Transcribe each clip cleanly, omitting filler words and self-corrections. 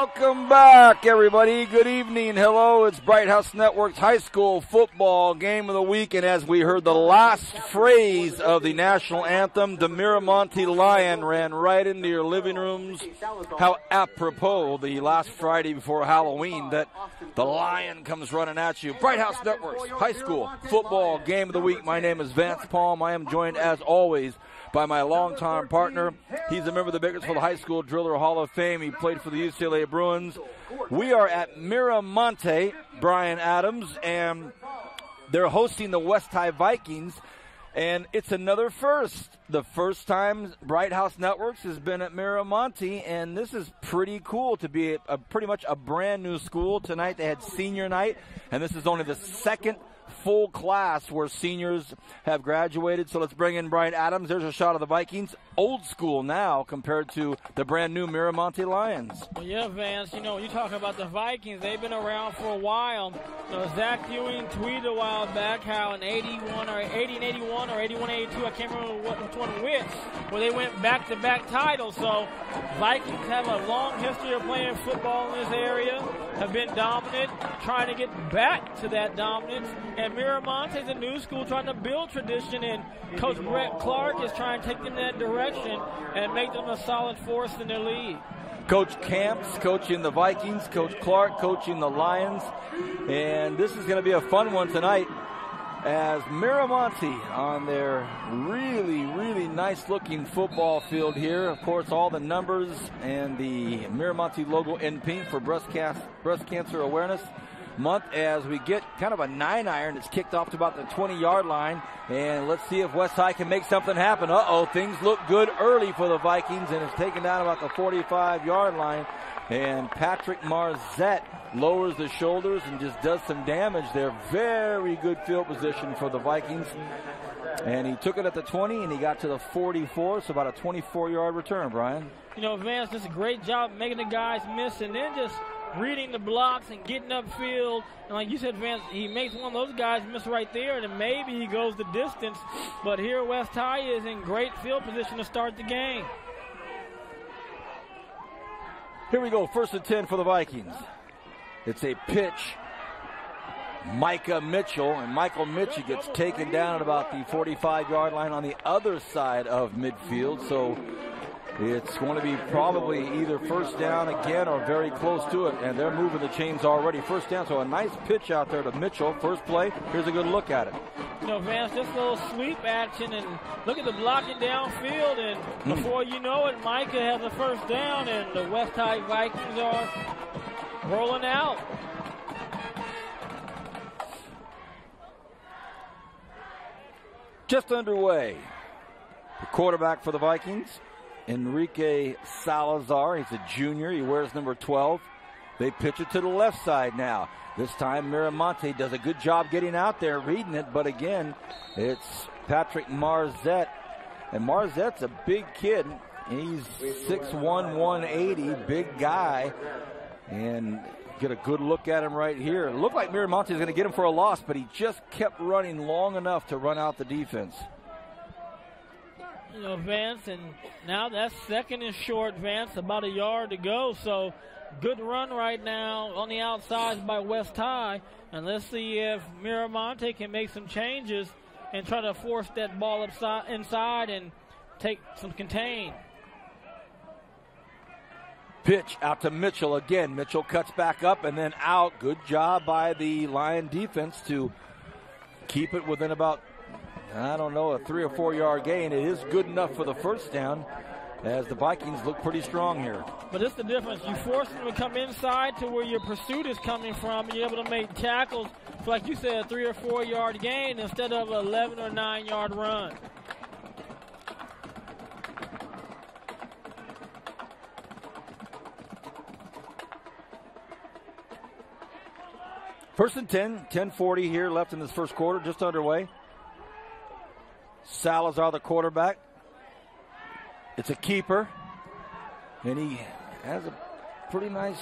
Welcome back, everybody. Good evening. Hello, it's Bright House Network's high school football game of the week. And as we heard the last phrase of the national anthem, the Monte Lion ran right into your living rooms. How apropos the last Friday before Halloween that the Lion comes running at you. Bright House Network's high school football game of the week. My name is Vance Palm. I am joined, as always, by my longtime partner. He's a member of the Bakersfield High School Driller Hall of Fame. He played for the UCLA Bruins. We are at Mira, Monte, Brian Adams, and they're hosting the West High Vikings, and it's another first. The first time Bright House Networks has been at Mira, Monte, and this is pretty cool to be pretty much a brand new school. Tonight they had senior night, and this is only the second full class where seniors have graduated. So let's bring in Brian Adams. There's a shot of the Vikings. Old school now compared to the brand new Miramonte Lions. Well, yeah, Vance, when you talk about the Vikings, they've been around for a while. Zach Ewing tweeted a while back how in 81 or 81-82, I can't remember which one where they went back-to-back titles. So Vikings have a long history of playing football in this area, have been dominant, trying to get back to that dominance. And Miramonte is a new school trying to build tradition, and Coach Brett Clark is trying to take them in that direction and make them a solid force in their league. Coach Camps coaching the Vikings, Coach Clark coaching the Lions, and this is going to be a fun one tonight as Miramonte on their really, really nice-looking football field here. Of course, all the numbers and the Miramonte logo in pink for breast cancer awareness month as we get kind of a 9-iron. It's kicked off to about the 20-yard line, and let's see if West High can make something happen. Things look good early for the Vikings, and it's taken down about the 45-yard line, and Patrick Marzette lowers the shoulders and just does some damage there. Very good field position for the Vikings, and he took it at the 20 and he got to the 44, so about a 24-yard return. Brian, Vance does a great job making the guys miss and then just reading the blocks and getting upfield. And like you said, Vance, he makes one of those guys miss right there, and then maybe he goes the distance. But here West High is in great field position to start the game. Here we go, 1st and 10 for the Vikings. It's a pitch. Micah Mitchell, and Michael Mitchell gets taken down at about the 45-yard line on the other side of midfield. So it's going to be probably either first down again or very close to it, and they're moving the chains already. First down, so a nice pitch out there to Mitchell. First play, here's a good look at it. Vance, just a little sweep action, and look at the blocking downfield, and before you know it, Micah has a first down, and the West High Vikings are rolling out. Just underway. The quarterback for the Vikings, Enrique Salazar. He's a junior. He wears number 12. They pitch it to the left side now. This time Miramonte does a good job getting out there, reading it, but again, it's Patrick Marzette. And Marzette's a big kid. He's 6'1", 180, big guy. And get a good look at him right here. It looked like Miramonte is going to get him for a loss, but he just kept running long enough to run out the defense. Vance, and now that's second and short, Vance, about a yard to go. So good run right now on the outside by West High. And let's see if Miramonte can make some changes and try to force that ball inside and take some contain. Pitch out to Mitchell again. Mitchell cuts back up and then out. Good job by the Lion defense to keep it within about, a 3 or 4 yard gain. It is good enough for the first down as the Vikings look pretty strong here. But it's the difference. You force them to come inside to where your pursuit is coming from, and you're able to make tackles for, like you said, a 3 or 4 yard gain instead of an 11 or 9 yard run. First and 10, 10:40 here left in this first quarter, just underway. Salazar, the quarterback. It's a keeper, and he has a pretty nice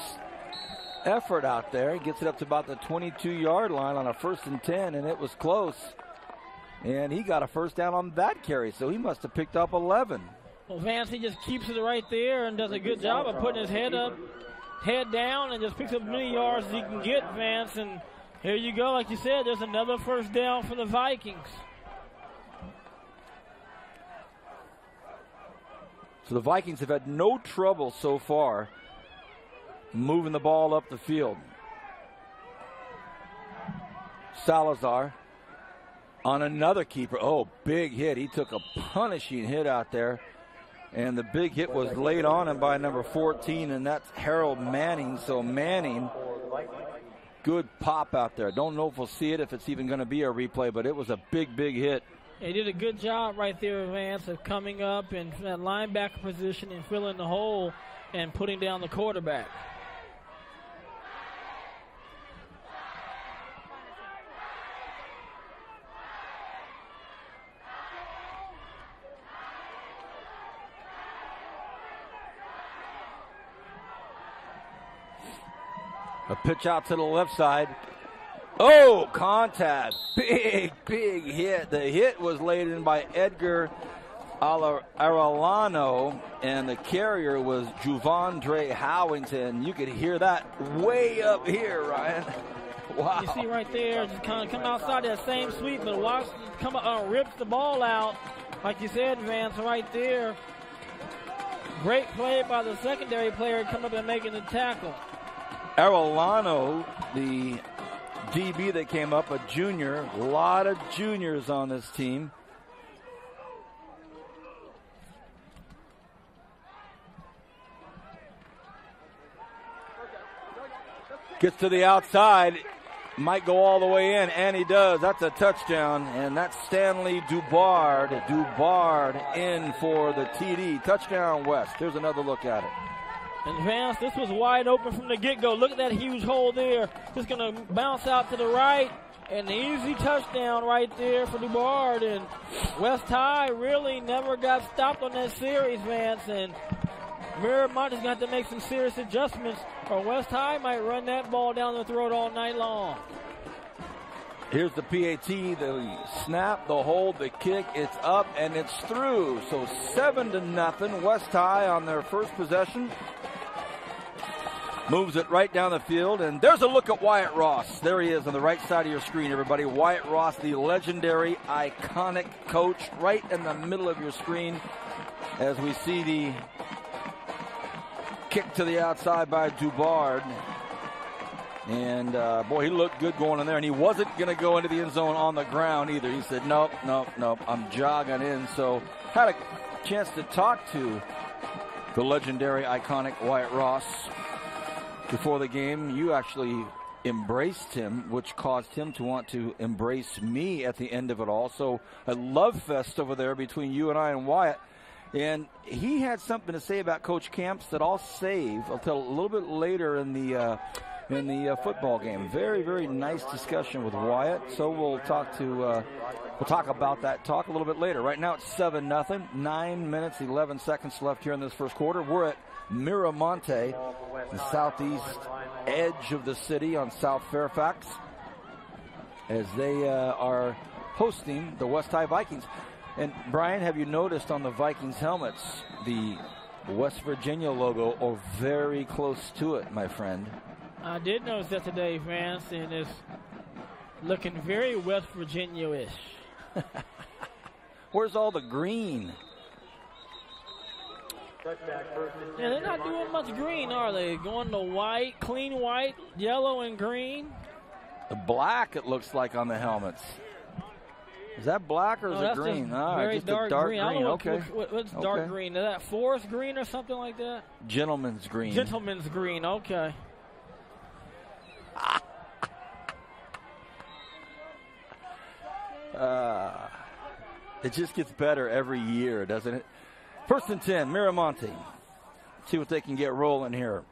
effort out there. He gets it up to about the 22-yard line on a 1st and 10, and it was close. And he got a first down on that carry, so he must have picked up 11. Well, Vance, he just keeps it right there and does a good job of putting his head up head down and just picks up as many yards as he can get, Vance. And here you go, like you said, there's another first down for the Vikings. So the Vikings have had no trouble so far moving the ball up the field. Salazar on another keeper. Oh, big hit. He took a punishing hit out there. And the big hit was laid on him by number 14, and that's Harold Manning. So Manning, good pop out there. Don't know if we'll see it, if it's even going to be a replay, but it was a big, big hit. He did a good job right there, Vance, of coming up in that linebacker position and filling the hole and putting down the quarterback. A pitch out to the left side. Oh, contact. Big, big hit. The hit was laid in by Edgar Arellano, and the carrier was Juvondre Howington. You could hear that way up here, Ryan. Wow. You see right there, just kind of coming outside that same sweep, but Washington rips the ball out. Like you said, Vance, right there. Great play by the secondary player coming up and making the tackle. Arellano, the DB that came up, a junior. A lot of juniors on this team. Gets to the outside. Might go all the way in, and he does. That's a touchdown, and that's Stanley Dubard. Dubard in for the TD. Touchdown, West. Here's another look at it. And Vance, this was wide open from the get-go. Look at that huge hole there. Just going to bounce out to the right. An easy touchdown right there for Dubard. And West High really never got stopped on that series, Vance. And Mira Monte is going to have to make some serious adjustments, or West High might run that ball down the throat all night long. Here's the PAT, the snap, the hold, the kick. It's up and it's through. So 7-0. West High on their first possession. Moves it right down the field, and there's a look at Wyatt Ross. There he is on the right side of your screen, everybody. Wyatt Ross, the legendary, iconic coach, right in the middle of your screen as we see the kick to the outside by Dubard. And, boy, he looked good going in there, and he wasn't going to go into the end zone on the ground either. He said, nope, I'm jogging in. So had a chance to talk to the legendary, iconic Wyatt Ross before the game. You actually embraced him, which caused him to want to embrace me at the end of it all. So a love fest over there between you and I and Wyatt. And he had something to say about Coach Camps that I'll save until a little bit later in the football game. Very, very nice discussion with Wyatt. So we'll talk about that talk a little bit later. Right now it's 7-0. 9 minutes, 11 seconds left here in this first quarter. We're at Mira Monte, the southeast edge of the city on South Fairfax, as they are hosting the West High Vikings. And Brian, have you noticed on the Vikings helmets the West Virginia logo, or very close to it, my friend? I did notice that today, Vance, and it's looking very West Virginia-ish. Where's all the green? Yeah, they're not doing much green, are they? Going to white, clean white, yellow, and green. The black, it looks like, on the helmets. Is that black or is it green? Just dark green. I don't know okay. What's dark green? Is that forest green or something like that? Gentleman's green. Gentleman's green, okay. It just gets better every year, doesn't it? First and 10, Miramonte. See what they can get rolling here.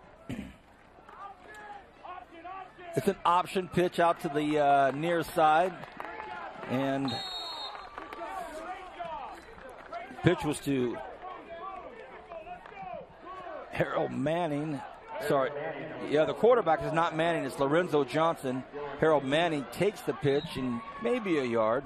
It's an option pitch out to the near side. And pitch was to Harold Manning. Sorry. Yeah, the quarterback is not Manning. It's Lorenzo Johnson. Harold Manning takes the pitch and maybe a yard.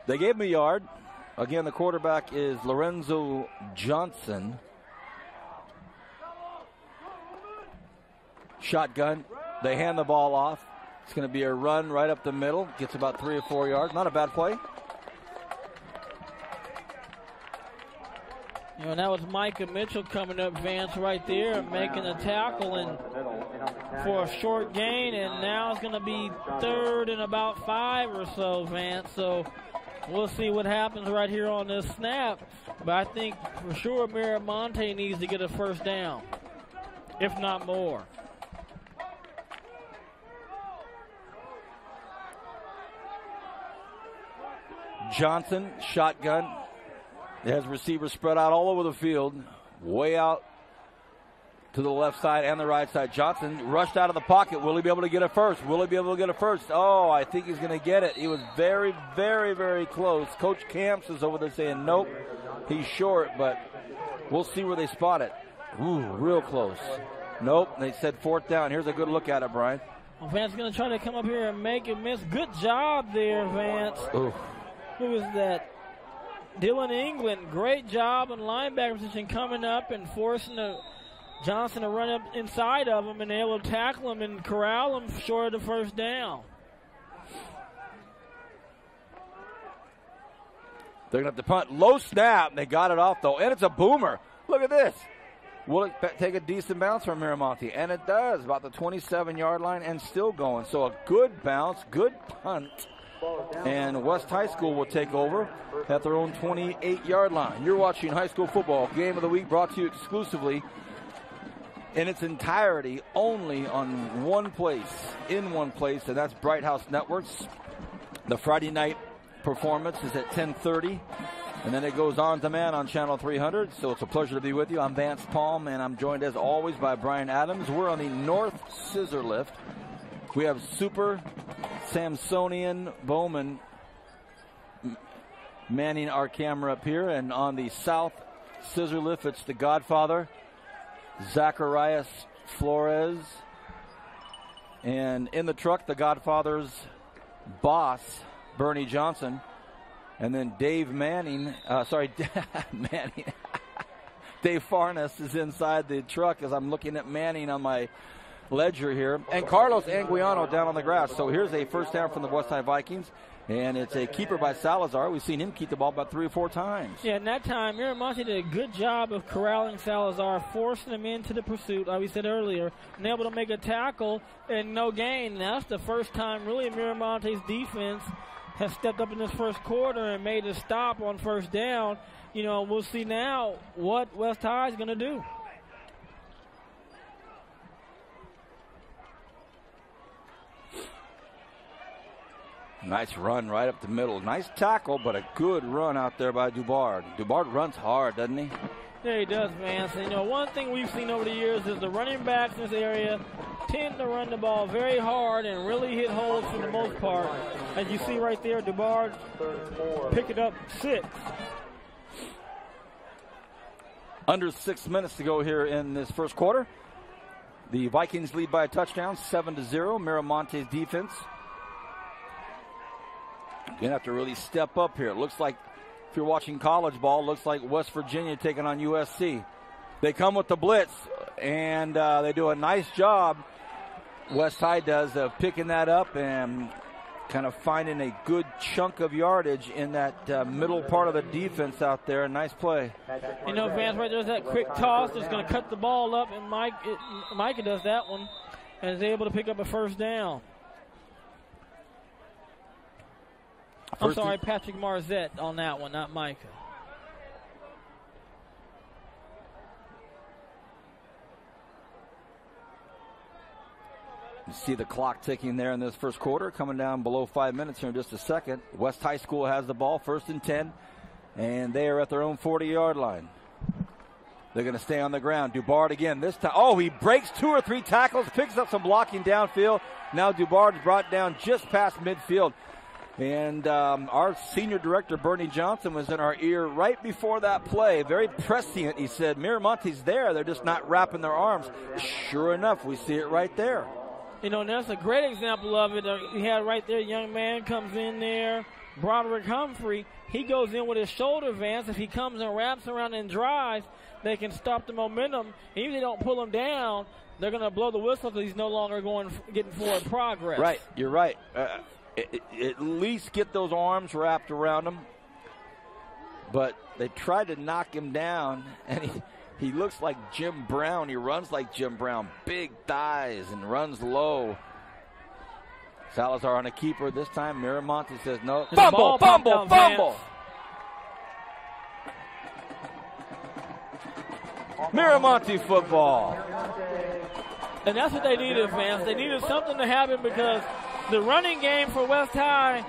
They gave him a yard. Again, the quarterback is Lorenzo Johnson. Shotgun. They hand the ball off. It's going to be a run right up the middle. Gets about 3 or 4 yards. Not a bad play. And that was Micah Mitchell coming up, Vance, right there, and making a tackle and for a short gain. And now it's going to be 3rd and about 5 or so, Vance. So we'll see what happens right here on this snap. But I think for sure Mira Monte needs to get a first down, if not more. Johnson, shotgun. It has receivers spread out all over the field, way out to the left side and the right side. Johnson rushed out of the pocket. Will he be able to get it first? Will he be able to get it first? Oh, I think he's going to get it. He was very, very, very close. Coach Camps is over there saying, nope, he's short, but we'll see where they spot it. Ooh, real close. Nope, they said 4th down. Here's a good look at it, Brian. Well, Vance is going to try to come up here and make it miss. Good job there, Vance. Ooh. Who is that? Dylan England. Great job in linebacker position coming up and forcing Johnson to run up inside of him and able to tackle him and corral him short of the first down. They're going to have to punt. Low snap. They got it off, though, and it's a boomer. Look at this. Will it take a decent bounce from Mira Monte? And it does, about the 27-yard line and still going. So a good bounce, good punt. And West High School will take over at their own 28-yard line. You're watching High School Football Game of the Week, brought to you exclusively in its entirety only on one place, and that's Bright House Networks. The Friday night performance is at 10:30, and then it goes on demand on Channel 300. So it's a pleasure to be with you. I'm Vance Palm, and I'm joined as always by Brian Adams. We're on the North Scissor Lift. We have Super Samsonian Bowman manning our camera up here, and on the South Scissor Lift, it's the Godfather, Zacharias Flores, and in the truck, the Godfather's boss, Bernie Johnson, and then Dave Manning, Manning, Dave Farnes is inside the truck as I'm looking at Manning on my ledger here, and Carlos Anguiano down on the grass. So here's a first down from the Westside Vikings, and it's a keeper by Salazar. We've seen him keep the ball about 3 or 4 times. Yeah, and that time, Mira Monte did a good job of corralling Salazar, forcing him into the pursuit, like we said earlier, and able to make a tackle and no gain. And that's the first time really Mira Monte's defense has stepped up in this first quarter and made a stop on first down. You know, we'll see now what West High is going to do. Nice run right up the middle. Nice tackle, but a good run out there by Dubard. Dubard runs hard, doesn't he? Yeah, he does, Vance. And, you know, one thing we've seen over the years is the running backs in this area tend to run the ball very hard and really hit holes for the most part. As you see right there, Dubard pick it up 6. Under 6 minutes to go here in this first quarter. The Vikings lead by a touchdown, 7-0. Mira Monte's defense going to have to really step up here. It looks like, if you're watching college ball, looks like West Virginia taking on USC. They come with the blitz, and they do a nice job, West High does, of picking that up and kind of finding a good chunk of yardage in that middle part of the defense out there. Nice play. You know, Vance, right there's that quick toss that's going to cut the ball up, and Micah does that one and is able to pick up a first down. I'm sorry, Patrick Marzette on that one, not Micah. You see the clock ticking there in this first quarter, coming down below 5 minutes here in just a second. West High School has the ball, 1st and 10, and they are at their own 40-yard line. They're going to stay on the ground. Dubard again this time. Oh, he breaks 2 or 3 tackles, picks up some blocking downfield. Now Dubard's brought down just past midfield. And our senior director, Bernie Johnson, was in our ear right before that play. Very prescient. He said, Mira Monte's there. They're just not wrapping their arms. Sure enough, we see it right there. You know, and that's a great example of it. You had right there, a young man comes in there, Broderick Humphrey, he goes in with his shoulder advance. If he comes and wraps around and drives, they can stop the momentum. Even if they don't pull him down, they're going to blow the whistle because he's no longer getting forward progress. Right, you're right. At least get those arms wrapped around him. But they tried to knock him down, and he looks like Jim Brown. He runs like Jim Brown. Big thighs and runs low. Salazar on a keeper this time. Miramonte says no. Fumble. Miramonte football. And that's what they needed, Vance. They needed something to happen because the running game for West High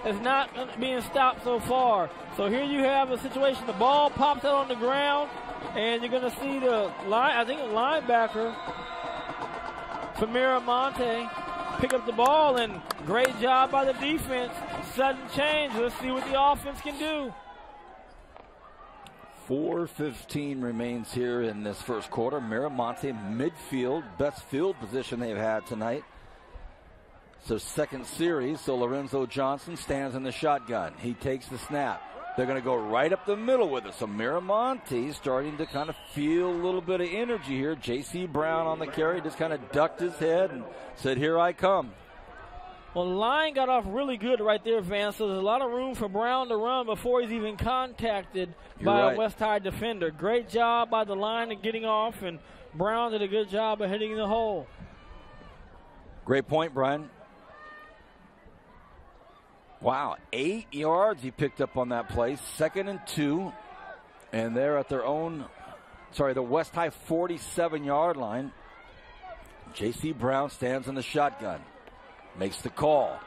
is not being stopped so far. So here you have a situation. The ball pops out on the ground, and you're going to see the linebacker for Miramonte pick up the ball, and great job by the defense. Sudden change. Let's see what the offense can do. 4:15 remains here in this first quarter. Miramonte midfield, best field position they've had tonight. So second series, so Lorenzo Johnson stands in the shotgun. He takes the snap. They're going to go right up the middle with it. So Miramonte starting to kind of feel a little bit of energy here. J.C. Brown on the carry just kind of ducked his head and said, here I come. Well, the line got off really good right there, Vance. So there's a lot of room for Brown to run before he's even contacted by a West High defender. Great job by the line of getting off, and Brown did a good job of hitting the hole. Great point, Brian. Wow, 8 yards he picked up on that play. 2nd and 2. And they're at the West High 47-yard line. J.C. Brown stands in the shotgun. Makes the call.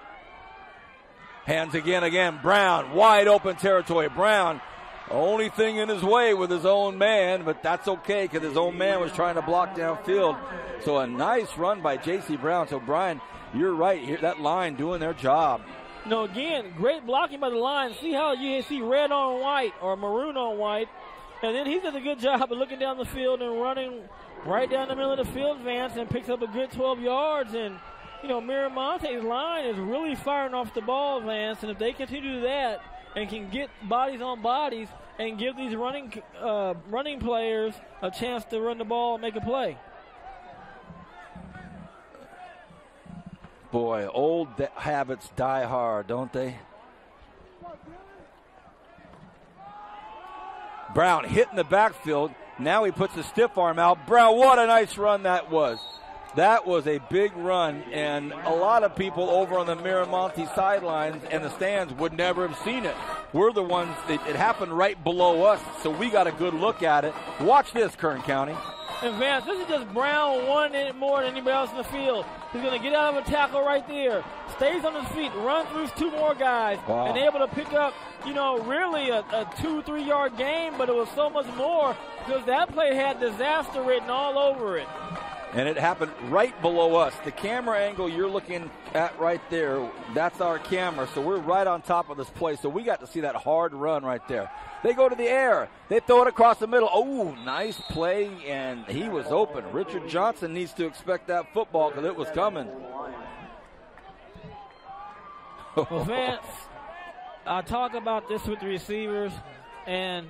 Hands again. Brown, wide open territory. Brown, only thing in his way with his own man, but that's okay because his own man was trying to block downfield. So a nice run by J.C. Brown. So, Brian, you're right here. That line doing their job. No, again, great blocking by the line. See how you see red on white or maroon on white. And then he does a good job of looking down the field and running right down the middle of the field, Vance, and picks up a good 12 yards. And, Miramonte's line is really firing off the ball, Vance. And if they continue to do that and can get bodies on bodies and give these running players a chance to run the ball and make a play. Boy, old habits die hard, don't they? Brown hitting the backfield. Now he puts a stiff arm out. Brown, what a nice run that was. That was a big run, and a lot of people over on the Miramonte sidelines and the stands would never have seen it. We're the ones, it happened right below us, so we got a good look at it. Watch this, Kern County. And Vance, this is just Brown wanting it more than anybody else in the field. He's going to get out of a tackle right there. Stays on his feet, runs through 2 more guys, and able to pick up, really a 2-3 yard gain, but it was so much more because that play had disaster written all over it. And it happened right below us. The camera angle you're looking at right there, that's our camera. So we're right on top of this play. So we got to see that hard run right there. They go to the air. They throw it across the middle. Oh, nice play, and he was open. Richard Johnson needs to expect that football because it was coming. Well, Vance, I talk about this with the receivers, and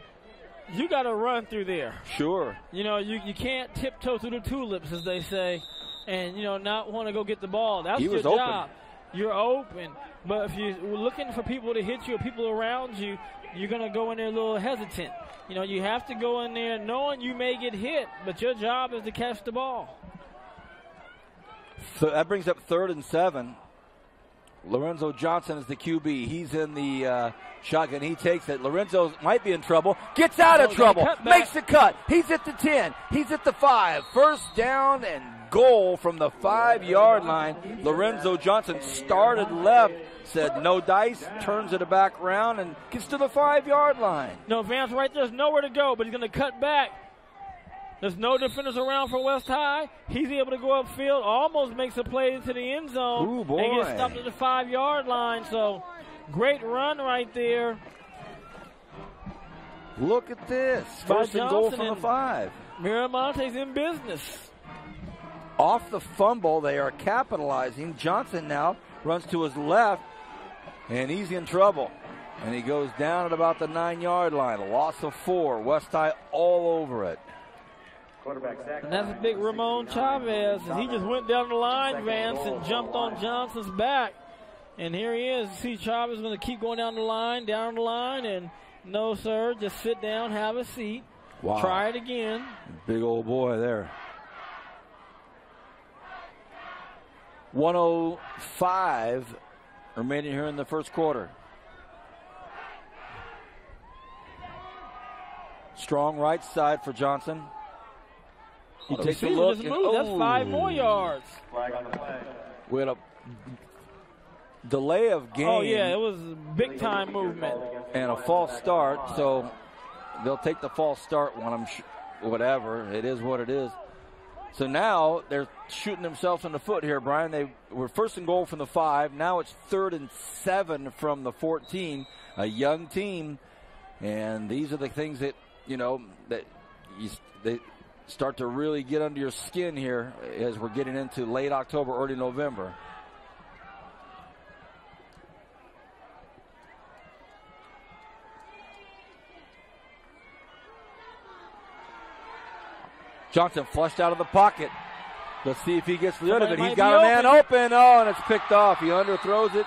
you got to run through there. Sure. You can't tiptoe through the tulips, as they say, and, not want to go get the ball. That's your job. You're open. But if you're looking for people to hit you or people around you, you're going to go in there a little hesitant. You have to go in there knowing you may get hit, but your job is to catch the ball. So that brings up 3rd and 7. Lorenzo Johnson is the QB. He's in the shotgun. He takes it. Lorenzo might be in trouble. Gets out of trouble. Makes the cut. He's at the 10. He's at the 5. First down and goal from the 5-yard line. Lorenzo Johnson started left, said no dice, turns it back around, and gets to the 5-yard line. No, Vance, right there's nowhere to go, but he's going to cut back. There's no defenders around for West High. He's able to go upfield, almost makes a play into the end zone. Ooh, boy. And gets stopped at the 5-yard line. So, great run right there. Look at this. First and goal from the 5. Miramonte's in business. Off the fumble, they are capitalizing. Johnson now runs to his left, And he's in trouble. And he goes down at about the 9-yard line. A loss of 4. West High all over it. And that's a big Ramon Chavez. And he just went down the line, Vance, and jumped on Johnson's back. And here he is. See, Chavez is going to keep going down the line, and no, sir, just sit down, have a seat. Wow. Try it again. Big old boy there. 1:05 remaining here in the first quarter. Strong right side for Johnson. He takes a look. That's 5 more yards. We had a delay of game. Oh, yeah, it was big time movement. And a false start, so they'll take the false start when whatever. It is what it is. So now they're shooting themselves in the foot here, Brian. They were first and goal from the 5. Now it's 3rd and 7 from the 14. A young team. And these are the things that, they start to really get under your skin here as we're getting into late October, early November. Johnson flushed out of the pocket. Let's see if he gets rid of it. He's got a man open. Oh, and it's picked off. He underthrows it,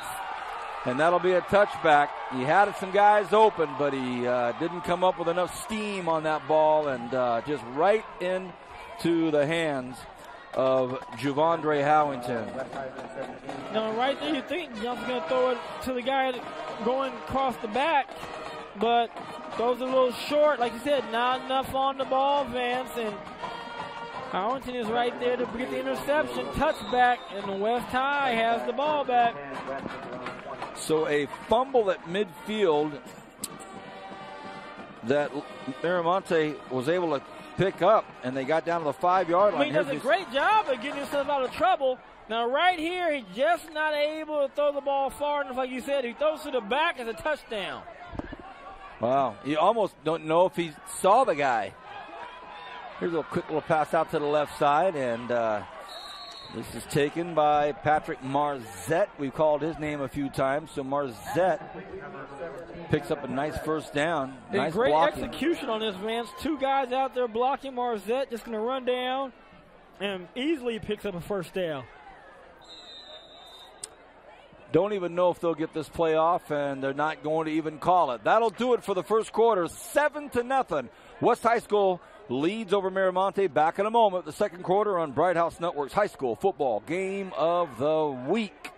and that'll be a touchback. He had some guys open, but he didn't come up with enough steam on that ball, and just right into the hands of Javondre Howington. Now, right there, you think Johnson's going to throw it to the guy going across the back, but goes a little short. Like you said, not enough on the ball, Vance, and Howington is right there to get the interception, touchback, and West High has the ball back. So a fumble at midfield that Miramonte was able to pick up, and they got down to the 5-yard line. He does a great job of getting himself out of trouble. Now, right here, he's just not able to throw the ball far enough, like you said. He throws to the back as a touchdown. Wow, you almost don't know if he saw the guy. Here's a quick little pass out to the left side, and this is taken by Patrick Marzette. We've called his name a few times, so Marzette picks up a nice first down. Nice great blocking. Execution on this, Vance. 2 guys out there blocking. Marzette just going to run down and easily picks up a first down. Don't even know if they'll get this play off, and they're not going to even call it. That'll do it for the first quarter, 7-0. West High School leads over Miramonte. Back in a moment, the second quarter on Bright House Network's High School Football Game of the Week.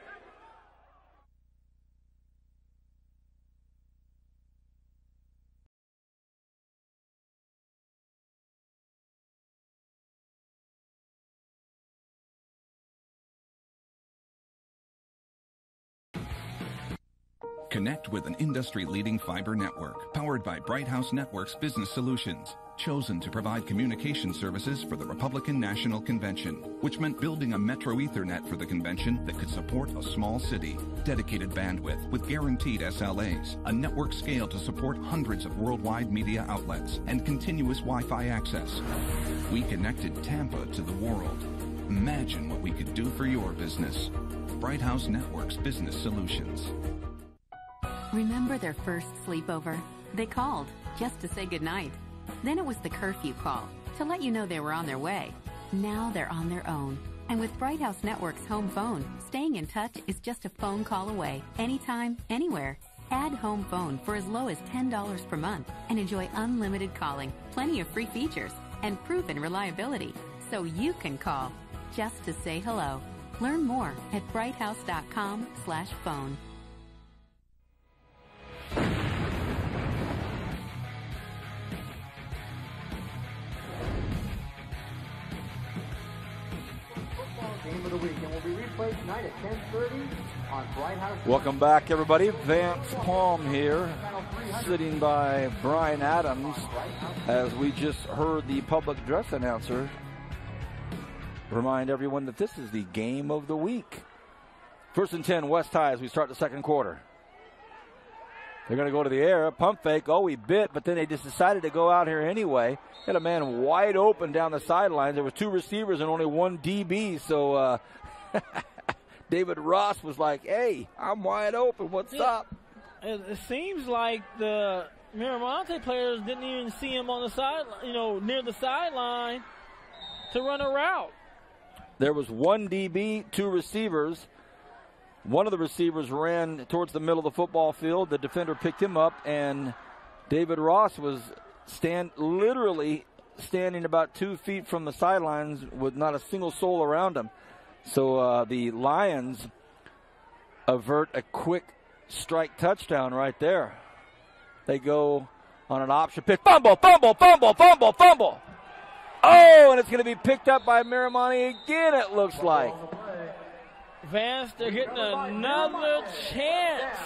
Connect with an industry-leading fiber network powered by Bright House Network's Business Solutions, chosen to provide communication services for the Republican National Convention, which meant building a metro Ethernet for the convention that could support a small city, dedicated bandwidth with guaranteed SLAs, a network scale to support hundreds of worldwide media outlets, and continuous Wi-Fi access. We connected Tampa to the world. Imagine what we could do for your business. Bright House Network's Business Solutions. Remember their first sleepover? They called just to say goodnight. Then it was the curfew call to let you know they were on their way. Now they're on their own. And with Bright House Network's home phone, staying in touch is just a phone call away, anytime, anywhere. Add home phone for as low as $10 per month and enjoy unlimited calling, plenty of free features, and proven reliability. So you can call just to say hello. Learn more at brighthouse.com/phone. Game of the week, and will be replayed tonight at 10:30 on Bright House. Welcome back, everybody. Vance Palm here, sitting by Brian Adams, as we just heard the public address announcer remind everyone that this is the game of the week. 1st and 10, West High, as we start the second quarter. They're going to go to the air, pump fake. Oh, he bit, but then they just decided to go out here anyway. Had a man wide open down the sidelines. There were 2 receivers and only 1 DB, so David Ross was like, hey, I'm wide open. What's up? It seems like the Miramonte players didn't even see him on the side, near the sideline to run a route. There was one DB, two receivers. One of the receivers ran towards the middle of the football field. The defender picked him up, and David Ross was literally standing about 2 feet from the sidelines with not a single soul around him. So the Lions avert a quick strike touchdown right there. They go on an option pick. Fumble, fumble, fumble, fumble, fumble. Oh, and it's going to be picked up by Miramonte again, it looks like. Vance, they're getting another chance.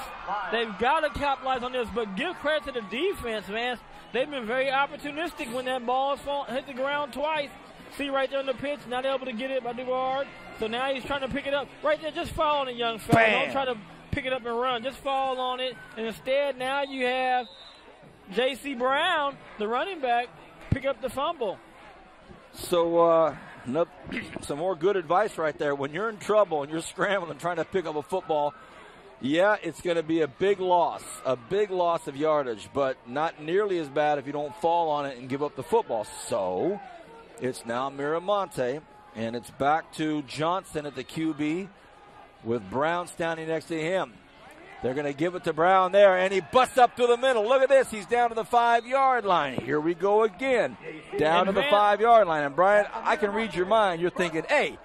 They've got to capitalize on this, but give credit to the defense, Vance. They've been very opportunistic when that ball hit the ground twice. See right there on the pitch, not able to get it by Dugard. So now he's trying to pick it up. Right there, just fall on it, young fella. Bam. Don't try to pick it up and run. Just fall on it. And instead, now you have J.C. Brown, the running back, pick up the fumble. So some more good advice right there. When you're in trouble and you're scrambling trying to pick up a football, yeah, it's going to be a big loss of yardage, but not nearly as bad if you don't fall on it and give up the football. So it's now Miramonte, and it's back to Johnson at the QB with Brown standing next to him. They're going to give it to Brown there, and he busts up to the middle. Look at this. He's down to the 5-yard line. Here we go again. Down to the 5-yard line. And, Brian, I can read your mind. You're thinking, hey,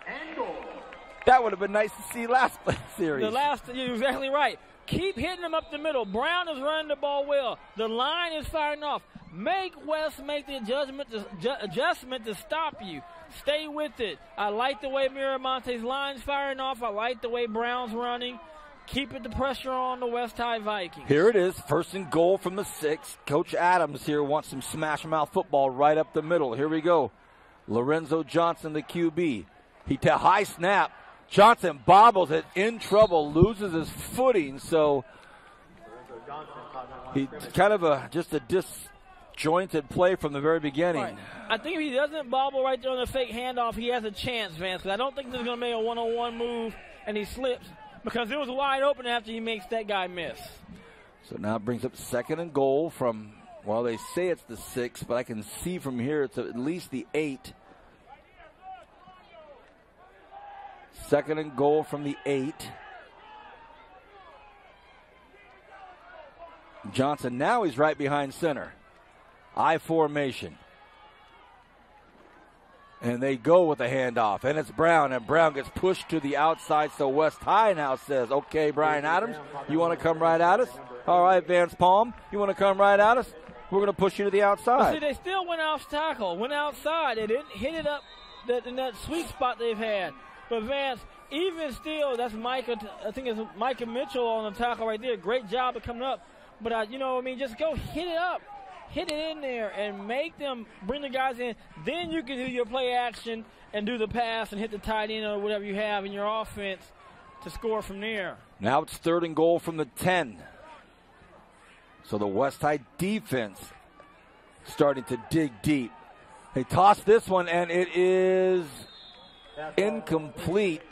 that would have been nice to see last series. You're exactly right. Keep hitting them up the middle. Brown is running the ball well. The line is firing off. Make West make the adjustment to stop you. Stay with it. I like the way Miramonte's line's firing off. I like the way Brown's running. Keeping the pressure on the West High Vikings. Here it is, 1st and goal from the 6. Coach Adams here wants some smash-mouth football right up the middle. Here we go. Lorenzo Johnson, the QB. High snap. Johnson bobbles it, in trouble, loses his footing. So he kind of just a disjointed play from the very beginning. Right. I think if he doesn't bobble right there on the fake handoff, he has a chance, Vance. I don't think there's going to be a one-on-one move and he slips, because it was wide open after he makes that guy miss. So now it brings up 2nd and goal from, well, they say it's the 6, but I can see from here it's at least the 8. 2nd and goal from the 8. Johnson, now he's right behind center. I formation. And they go with the handoff, and it's Brown, and Brown gets pushed to the outside, so West High now says, okay, Brian Adams, you want to come right at us? All right, Vance Palm, you want to come right at us? We're going to push you to the outside. Well, see, they still went off tackle, went outside. They didn't hit it up in that sweet spot they've had. But Vance, even still, that's Micah, I think it's Micah Mitchell on the tackle right there. Great job of coming up. But, just go hit it up. Hit it in there and make them bring the guys in. Then you can do your play action and do the pass and hit the tight end or whatever you have in your offense to score from there. Now it's 3rd and goal from the 10. So the West High defense starting to dig deep. They toss this one, and it is incomplete.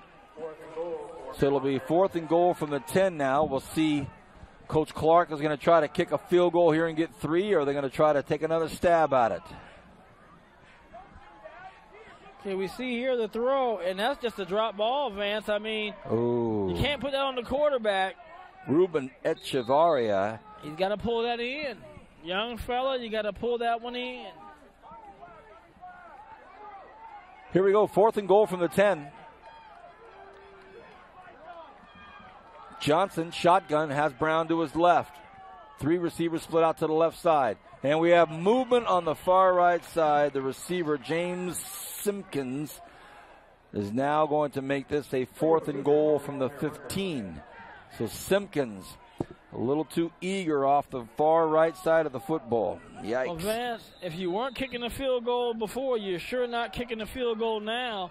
So it'll be 4th and goal from the 10 now. We'll see. Coach Clark is going to try to kick a field goal here and get 3, or are they going to try to take another stab at it? Okay, we see here the throw, and that's just a drop ball, Vance. I mean, you can't put that on the quarterback. Ruben Echevarria. He's got to pull that in. Young fella, you got to pull that one in. Here we go, 4th and goal from the 10. Johnson, shotgun, has Brown to his left. 3 receivers split out to the left side. And we have movement on the far right side. The receiver, James Simpkins, is now going to make this a 4th and goal from the 15. So Simpkins, a little too eager off the far right side of the football. Yikes. Well, Vance, if you weren't kicking a field goal before, you're sure not kicking a field goal now.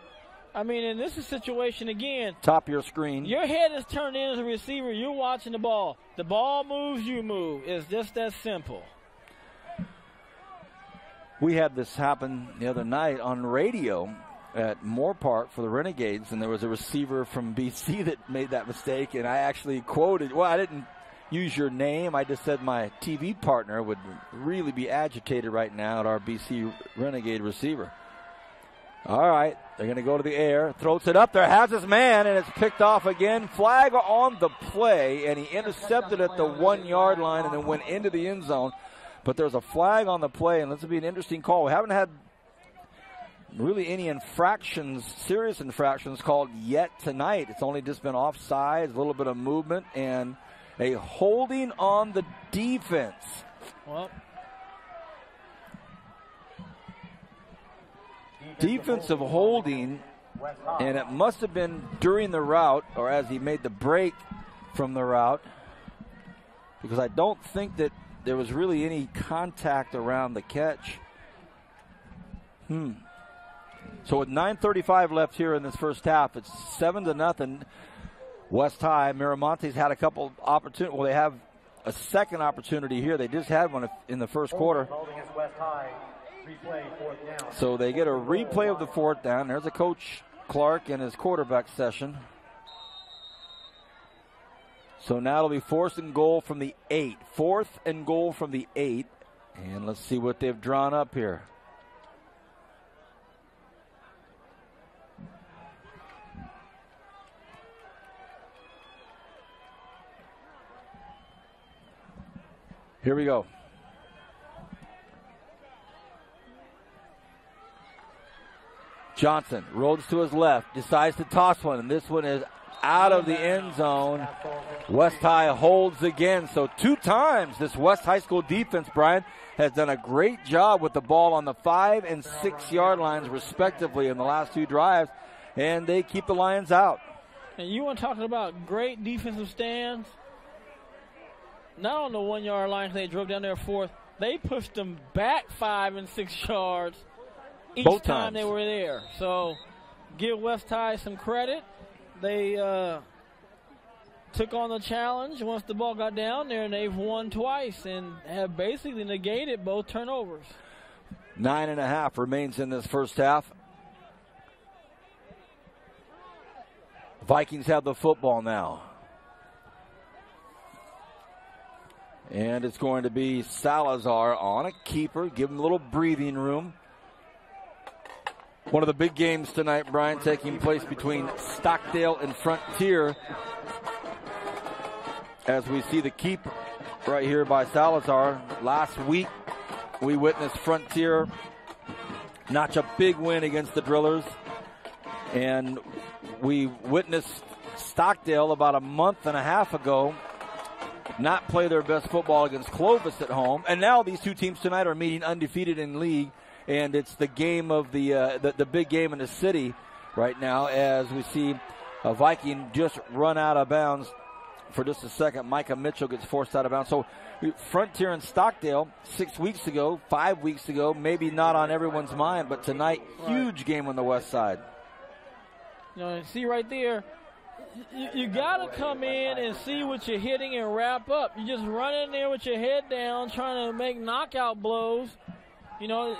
I mean, in this situation again. Top of your screen. Your head is turned in as a receiver. You're watching the ball. The ball moves, you move. It's just that simple. We had this happen the other night on radio. at Moore Park for the Renegades, and there was a receiver from BC that made that mistake, and I actually quoted, well, I didn't use your name. I just said my TV partner would really be agitated right now at our BC Renegade receiver. All right, they're going to go to the air. Throws it up there, has his man, and it's picked off again. Flag on the play, and he intercepted at the 1 yard line and then went into the end zone. But there's a flag on the play, and this will be an interesting call. We haven't had really any infractions, serious infractions called yet tonight. It's only just been offsides, a little bit of movement, and a holding on the defense. Well, defensive holding, and it must have been during the route or as he made the break from the route, because I don't think that there was really any contact around the catch. So with 9:35 left here in this first half, it's 7-0. West High. Miramonte's had a couple opportunities. Well, they have a second opportunity here. They just had one in the first quarter. So they get a replay of the fourth down. There's a Coach Clark in his quarterback session. So now it'll be 4th and goal from the 8. 4th and goal from the 8. And let's see what they've drawn up here. Here we go. Johnson rolls to his left, decides to toss one, and this one is out of the end zone. West High holds again. So 2 times this West High School defense, Brian, has done a great job with the ball on the 5 and 6 yard lines respectively in the last 2 drives, and they keep the Lions out. And you want to talk about great defensive stands? Not on the 1 yard line, they drove down there 4th. They pushed them back 5 and 6 yards each Both time times they were there. So give West High some credit. They took on the challenge once the ball got down there, and they've won twice and have basically negated both turnovers. 9.5 remains in this first half. Vikings have the football now. And it's going to be Salazar on a keeper. Give him a little breathing room. One of the big games tonight, Brian, taking place between Stockdale and Frontier. As we see the keep right here by Salazar. Last week, we witnessed Frontier notch a big win against the Drillers. And we witnessed Stockdale about a month and a half ago not play their best football against Clovis at home. And now these two teams tonight are meeting undefeated in league. And it's the game of the big game in the city right now, as we see a Viking just run out of bounds for just a second. Micah Mitchell gets forced out of bounds. So Frontier and Stockdale 6 weeks ago, 5 weeks ago, maybe not on everyone's mind, but tonight, huge game on the west side. You know, see right there, you got to come in and see what you're hitting and wrap up. You just run in there with your head down trying to make knockout blows. You know,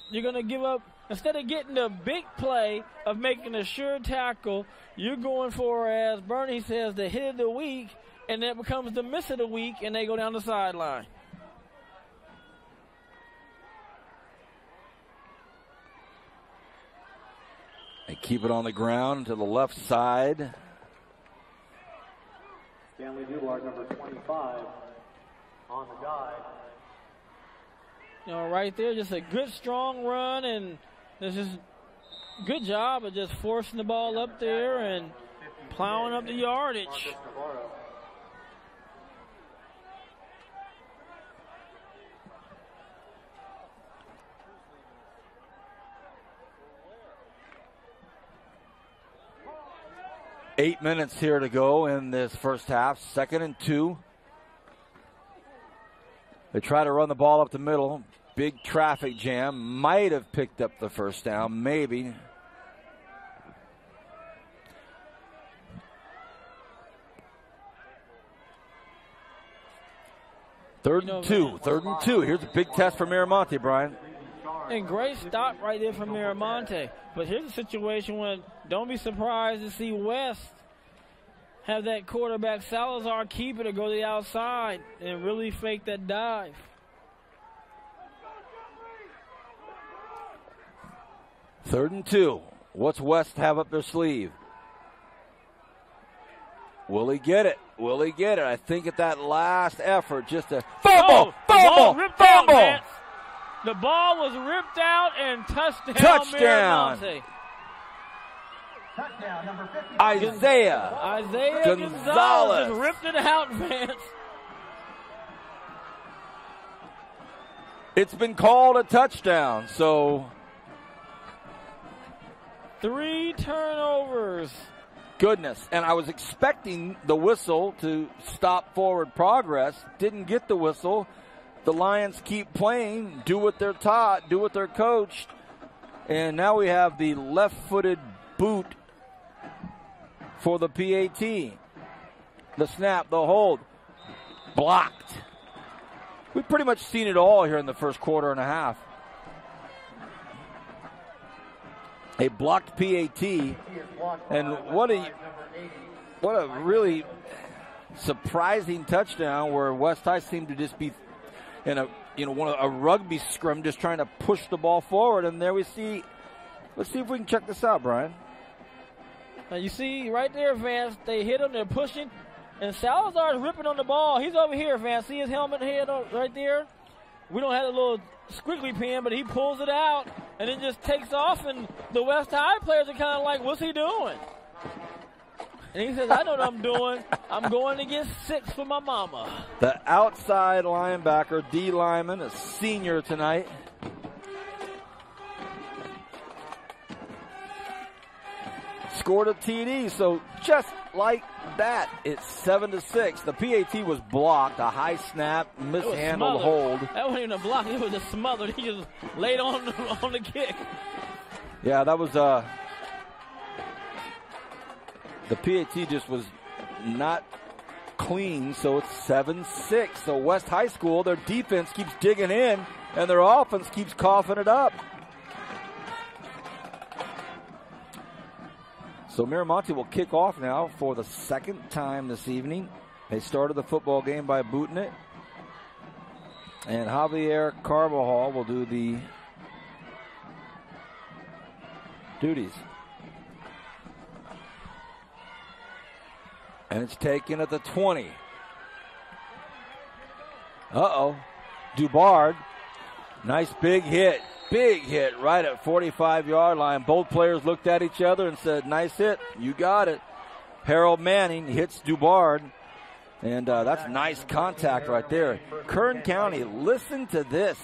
you're going to give up. Instead of getting the big play of making a sure tackle, you're going for, as Bernie says, the hit of the week, and that becomes the miss of the week, and they go down the sideline. They keep it on the ground to the left side. Stanley Dewar, number 25, on the guide. You know, right there, just a good, strong run, and this is good job of just forcing the ball up there and plowing up the yardage. Eight minutes here to go in this first half. 2nd and 2. They try to run the ball up the middle. Big traffic jam. Might have picked up the first down. Maybe. Third and two. Here's a big test for Miramonte, Brian. And great stop right there from Monte. But here's a situation where don't be surprised to see West have that quarterback Salazar keep it or go to the outside and really fake that dive. Third and 2. What's West have up their sleeve? Will he get it? Will he get it? I think at that last effort, just a fumble, fumble. The ball was ripped out and touchdown. Touchdown. Touchdown, number 50. Isaiah Gonzalez just ripped it out, Vance. It's been called a touchdown, so 3 turnovers. Goodness. And I was expecting the whistle to stop forward progress. Didn't get the whistle. The Lions keep playing, do what they're taught, do what they're coached. And now we have the left-footed boot for the PAT. The snap, the hold, blocked. We've pretty much seen it all here in the first quarter and a half. A blocked PAT, and what a really surprising touchdown where West High seemed to just be in a rugby scrum, just trying to push the ball forward. And there we see. Let's see if we can check this out, Brian. Now you see right there, Vance. They hit him. They're pushing, and Salazar is ripping on the ball. He's over here, Vance. See his helmet head right there. We don't have a little squiggly pin, but he pulls it out and it just takes off. And the West High players are kind of like, "What's he doing?" And he says, "I know what I'm doing. I'm going to get 6 for my mama." The outside linebacker, D. Lyman, a senior tonight. Scored a TD, so just like that, it's 7-6. The PAT was blocked, a high snap, mishandled hold. That wasn't even a block, it was just smothered. He just laid on the kick. Yeah, that was the PAT just was not clean, so it's 7-6. So West High School, their defense keeps digging in, and their offense keeps coughing it up. So Monte will kick off now for the second time this evening. They started the football game by booting it. And Javier Carvajal will do the duties. And it's taken at the 20. Uh-oh. Dubard. Nice big hit. Big hit right at 45-yard line. Both players looked at each other and said, "Nice hit. You got it." Harold Manning hits Dubard. And that's nice contact right there. Kern County, listen to this.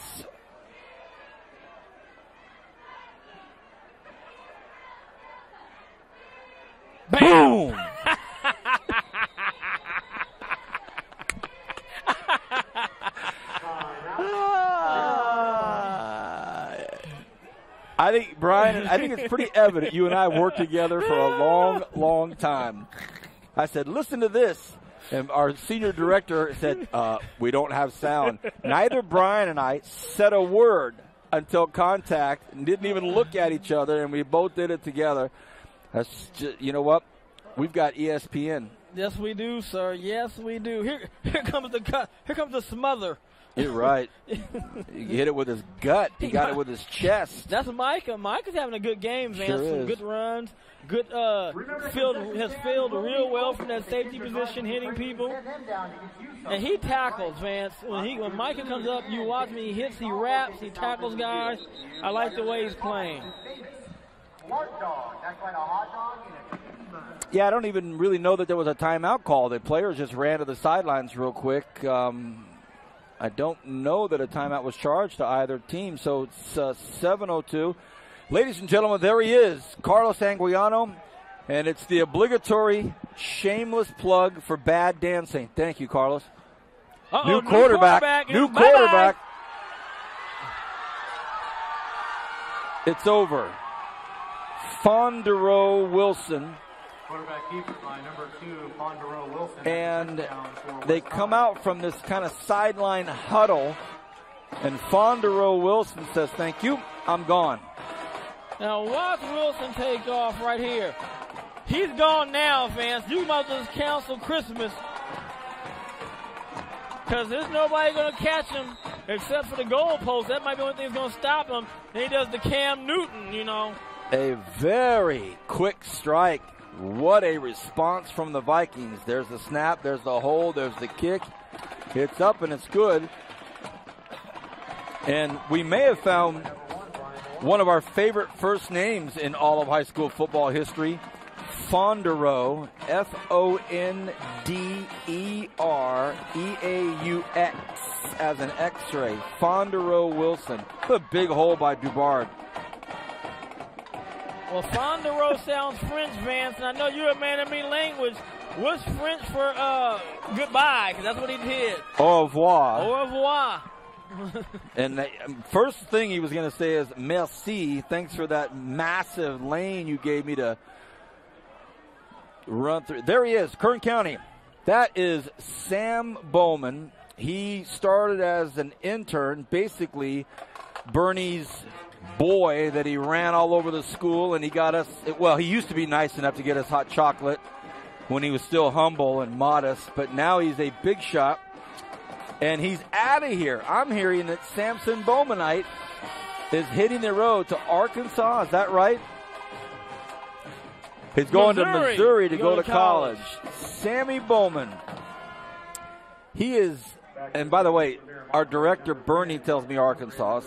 Boom! I think, Brian, it's pretty evident you and I worked together for a long, long time. I said, "Listen to this." And our senior director said, "We don't have sound." Neither Brian and I said a word until contact and didn't even look at each other, and we both did it together. That's just, you know what? We've got ESPN. Yes, we do, sir. Yes, we do. Here comes the cut. Here comes the smother. You're right. He hit it with his gut. He got it with his chest. That's Micah. Micah's having a good game, man. Sure Some is. good runs. Good has filled real well from that safety position, hitting people. And he tackles, Vance. When Micah comes up, you watch me. He hits, he wraps, he tackles guys. I like the way he's playing. Yeah, I don't even really know that there was a timeout call. The players just ran to the sidelines real quick. I don't know that a timeout was charged to either team, so it's 7:02. Ladies and gentlemen, there he is, Carlos Anguiano, and it's the obligatory shameless plug for bad dancing. Thank you, Carlos. New quarterback. New quarterback. It's over. Fondero Wilson. Quarterback keeper by number 2, Fondero Wilson. And they come out from this kind of sideline huddle, and Fondero Wilson says, "Thank you." I'm gone. Now watch Wilson take off right here. He's gone now, fans. You might just cancel Christmas. Because there's nobody going to catch him except for the goalpost. That might be the only thing that's going to stop him. And he does the Cam Newton, you know. A very quick strike. What a response from the Vikings. There's the snap, there's the hold, there's the kick. It's up and it's good. And we may have found one of our favorite first names in all of high school football history. Fondereaux, Fondereaux, as an X-ray. Fondereaux Wilson. The big hole by Dubard. Well, Fondereaux sounds French, Vance, and I know you're a man of many language. What's French for goodbye? Because that's what he did. Au revoir. Au revoir. And the first thing he was going to say is merci. Thanks for that massive lane you gave me to run through. There he is, Kern County. That is Sam Bowman. He started as an intern, basically Bernie's boy that he ran all over the school, and he got us, well, he used to be nice enough to get us hot chocolate when he was still humble and modest, but now he's a big shot, and he's out of here. I'm hearing that Samson Bowmanite is hitting the road to Arkansas. Is that right? He's going to Missouri to go to college. Sammy Bowman. He is, and by the way, our director Bernie tells me Arkansas,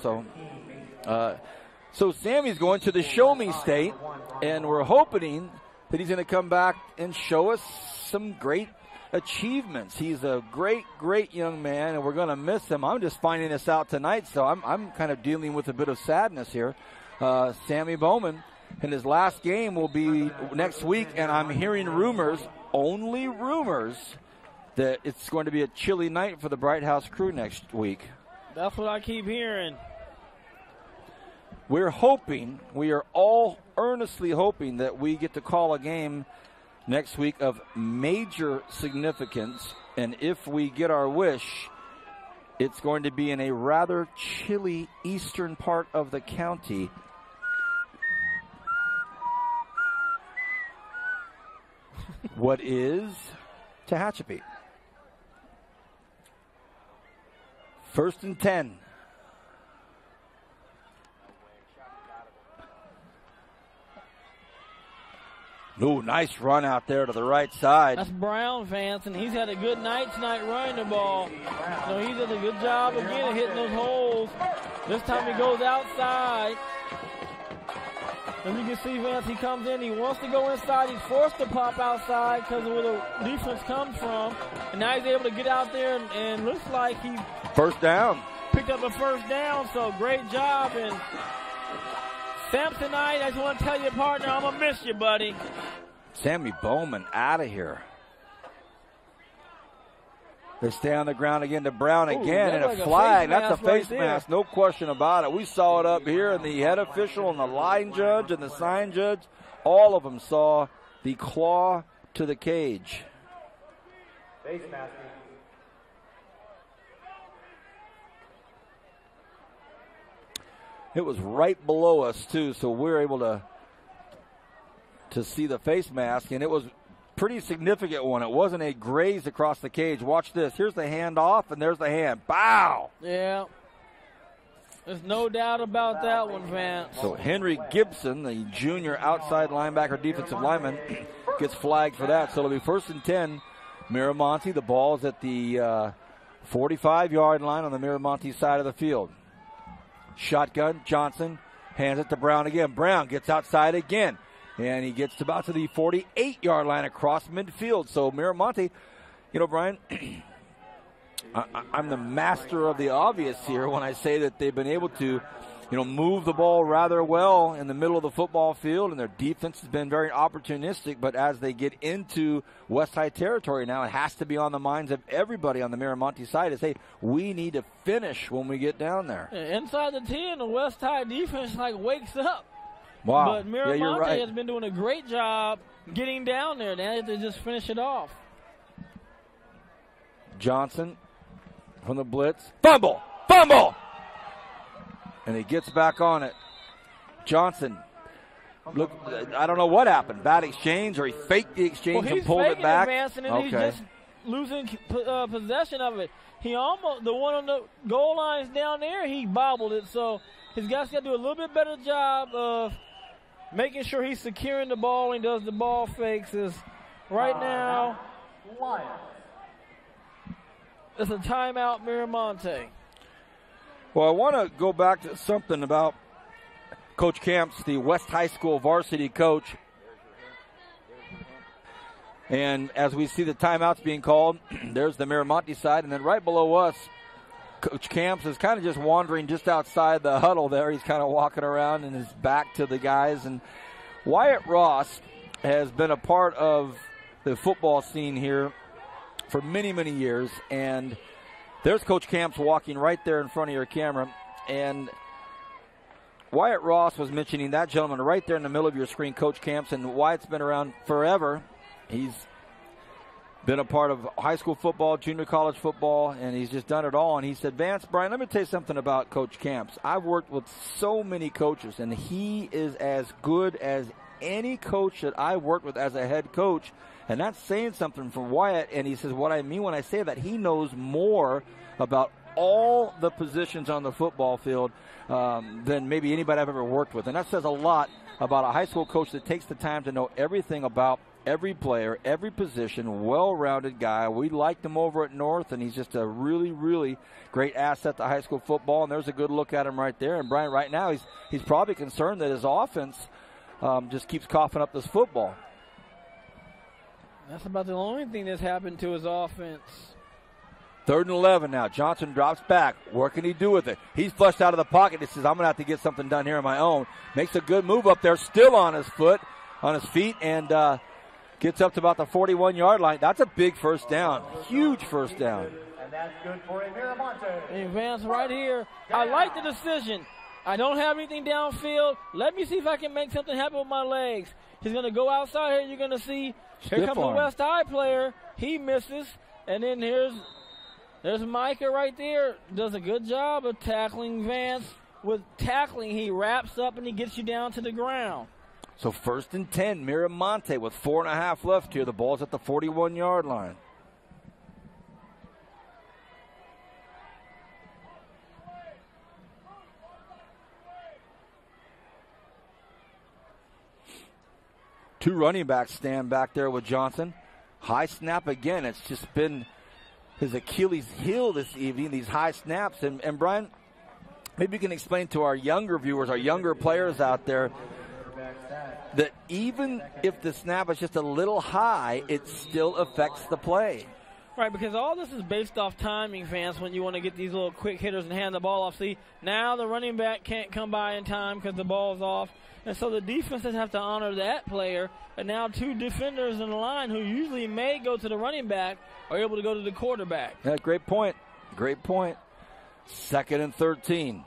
so Sammy's going to the Show Me State, and we're hoping that he's going to come back and show us some great achievements. He's a great, great young man, and we're going to miss him. I'm just finding this out tonight, so I'm kind of dealing with a bit of sadness here. Sammy Bowman, and his last game will be next week, and I'm hearing rumors, only rumors, that it's going to be a chilly night for the Bright House crew next week. That's what I keep hearing. We're hoping, we are all earnestly hoping that we get to call a game next week of major significance, and if we get our wish, it's going to be in a rather chilly eastern part of the county. What is Tehachapi? 1st and 10. Ooh, nice run out there to the right side. That's Brown, Vance, and he's had a good night tonight running the ball. So he did a good job again of hitting those holes. This time he goes outside. And you can see, Vance, he comes in. He wants to go inside. He's forced to pop outside because of where the defense comes from. And now he's able to get out there and looks like he first down. Picked up a first down, so great job. And Samsonite, I just want to tell you, partner, I'm going to miss you, buddy. Sammy Bowman out of here. They stay on the ground again to Brown again, and a flag. That's a face mask, no question about it. We saw it up here, and the head official and the line judge and the sign judge, all of them saw the claw to the cage. Face mask. It was right below us, too, so we were able to see the face mask, and it was pretty significant one. It wasn't a graze across the cage. Watch this. Here's the hand off, and there's the hand. Bow! Yeah. There's no doubt about that one, Vance. So Henry Gibson, the junior outside linebacker, defensive lineman, gets flagged for that. So it'll be 1st and 10. Miramonte. The ball is at the 45-yard line on the Miramonte side of the field. Shotgun, Johnson hands it to Brown again. Brown gets outside again, and he gets about to the 48-yard line across midfield. So Miramonte, you know, Brian, I'm the master of the obvious here when I say that they've been able to, you know, move the ball rather well in the middle of the football field, and their defense has been very opportunistic. But as they get into West High territory now, it has to be on the minds of everybody on the Miramonte side is, hey, we need to finish when we get down there. Yeah, inside the 10, the West High defense wakes up. Wow. But Miramonte you're right. has been doing a great job getting down there. They have to just finish it off. Johnson from the blitz. Fumble! And he gets back on it. Johnson, look, I don't know what happened. Bad exchange, or he faked the exchange and pulled it back? Advancing and he's just losing possession of it. He almost, the one on the goal line is down there, he bobbled it. So his guys got to do a little bit better job of making sure he's securing the ball and does the ball fakes. Is right now, it's a timeout, Miramonte. Well, I want to go back to something about Coach Camps, the West High School varsity coach. And as we see the timeouts being called, there's the Miramonte side. And then right below us, Coach Camps is kind of just wandering just outside the huddle there. He's kind of walking around and his back to the guys. And Wyatt Ross has been a part of the football scene here for many, many years. And there's Coach Camps walking right there in front of your camera. And Wyatt Ross was mentioning that gentleman right there in the middle of your screen, Coach Camps. And Wyatt's been around forever. He's been a part of high school football, junior college football, and he's just done it all. And he said, Vance, Brian, let me tell you something about Coach Camps. I've worked with so many coaches, and he is as good as any coach that I worked with as a head coach. And that's saying something from Wyatt. And he says, what I mean when I say that, he knows more about all the positions on the football field than maybe anybody I've ever worked with. And that says a lot about a high school coach that takes the time to know everything about every player, every position, well-rounded guy. We liked him over at North, and he's just a really, really great asset to high school football, and there's a good look at him right there. And Brian, right now, he's probably concerned that his offense just keeps coughing up this football. That's about the only thing that's happened to his offense. 3rd and 11 now. Johnson drops back. What can he do with it? He's flushed out of the pocket. He says, I'm going to have to get something done here on my own. Makes a good move up there, still on his feet, and gets up to about the 41-yard line. That's a big first down. Huge first down. And that's good for a Miramonte. Advance right here. I like the decision. I don't have anything downfield. Let me see if I can make something happen with my legs. He's going to go outside here. You're going to see, here comes the West High player. He misses. And then there's Micah right there. Does a good job of tackling Vance. With tackling, he wraps up and he gets you down to the ground. So 1st and 10, Miramonte with 4.5 left here. The ball's at the 41-yard line. Two running backs stand back there with Johnson. High snap again. It's just been his Achilles heel this evening, these high snaps. And Brian, maybe you can explain to our younger viewers, our younger players out there, that even if the snap is just a little high, it still affects the play. Right, because all this is based off timing, Vance, when you want to get these little quick hitters and hand the ball off. See, now the running back can't come by in time because the ball's off. And so the defenses have to honor that player. And now two defenders in the line who usually may go to the running back are able to go to the quarterback. Yeah, great point. Great point. 2nd and 13.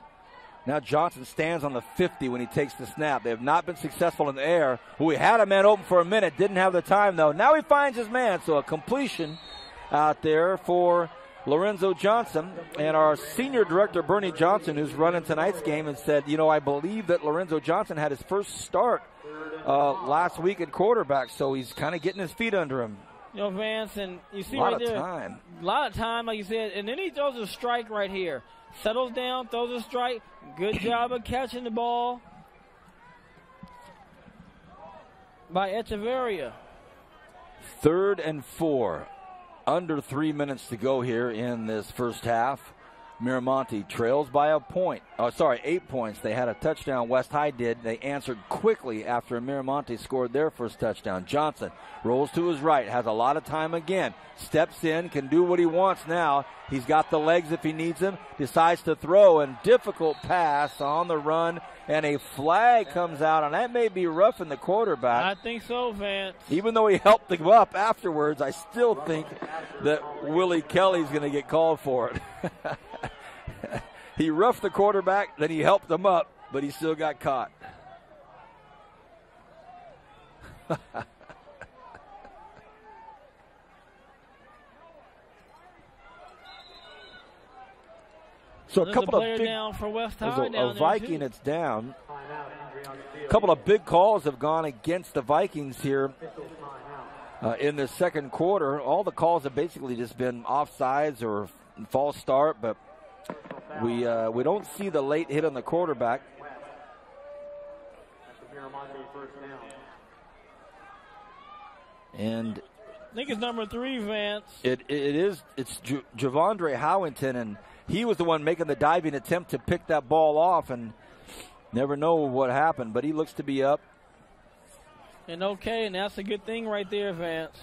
Now Johnson stands on the 50 when he takes the snap. They have not been successful in the air. We had a man open for a minute. Didn't have the time, though. Now he finds his man. So a completion out there for Lorenzo Johnson. And our senior director, Bernie Johnson, who's running tonight's game, and said, I believe that Lorenzo Johnson had his first start last week at quarterback. So he's kind of getting his feet under him. Vance, and you see right there. A lot of time, like you said. And then he throws a strike right here. Settles down, throws a strike. Good job of catching the ball by Echeverria. 3rd and 4. Under 3 minutes to go here in this first half. Miramonte trails by 8 points. They had a touchdown, West High did. They answered quickly after Miramonte scored their first touchdown. Johnson rolls to his right, has a lot of time again. Steps in, can do what he wants now. He's got the legs if he needs them. Decides to throw, and difficult pass on the run. And a flag comes out, and that may be roughing the quarterback. I think so, Vance. Even though he helped him up afterwards, I still think that Willie Kelly's going to get called for it. He roughed the quarterback, then he helped him up, but he still got caught. So there's a couple a player of big, down for West High there's a down Viking there that's down. A couple of big calls have gone against the Vikings here in the second quarter. All the calls have basically just been offsides or false start, but we don't see the late hit on the quarterback. And I think it's number 3, Vance. It's Javondre Howington, and he was the one making the diving attempt to pick that ball off, and never know what happened, but he looks to be up. And okay, and that's a good thing right there, Vance.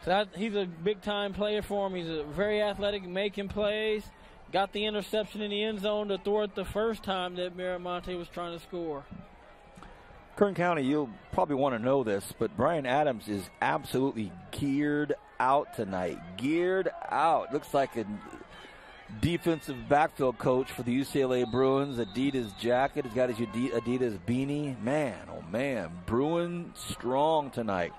So he's a big-time player for him. He's a very athletic, making plays. Got the interception in the end zone to throw it the first time that Mira Monte was trying to score. Kern County, you'll probably want to know this, but Brian Adams is absolutely geared out tonight. Geared out. Looks like a defensive backfield coach for the UCLA Bruins. Adidas jacket. He's got his Adidas beanie. Man, oh man. Bruin strong tonight.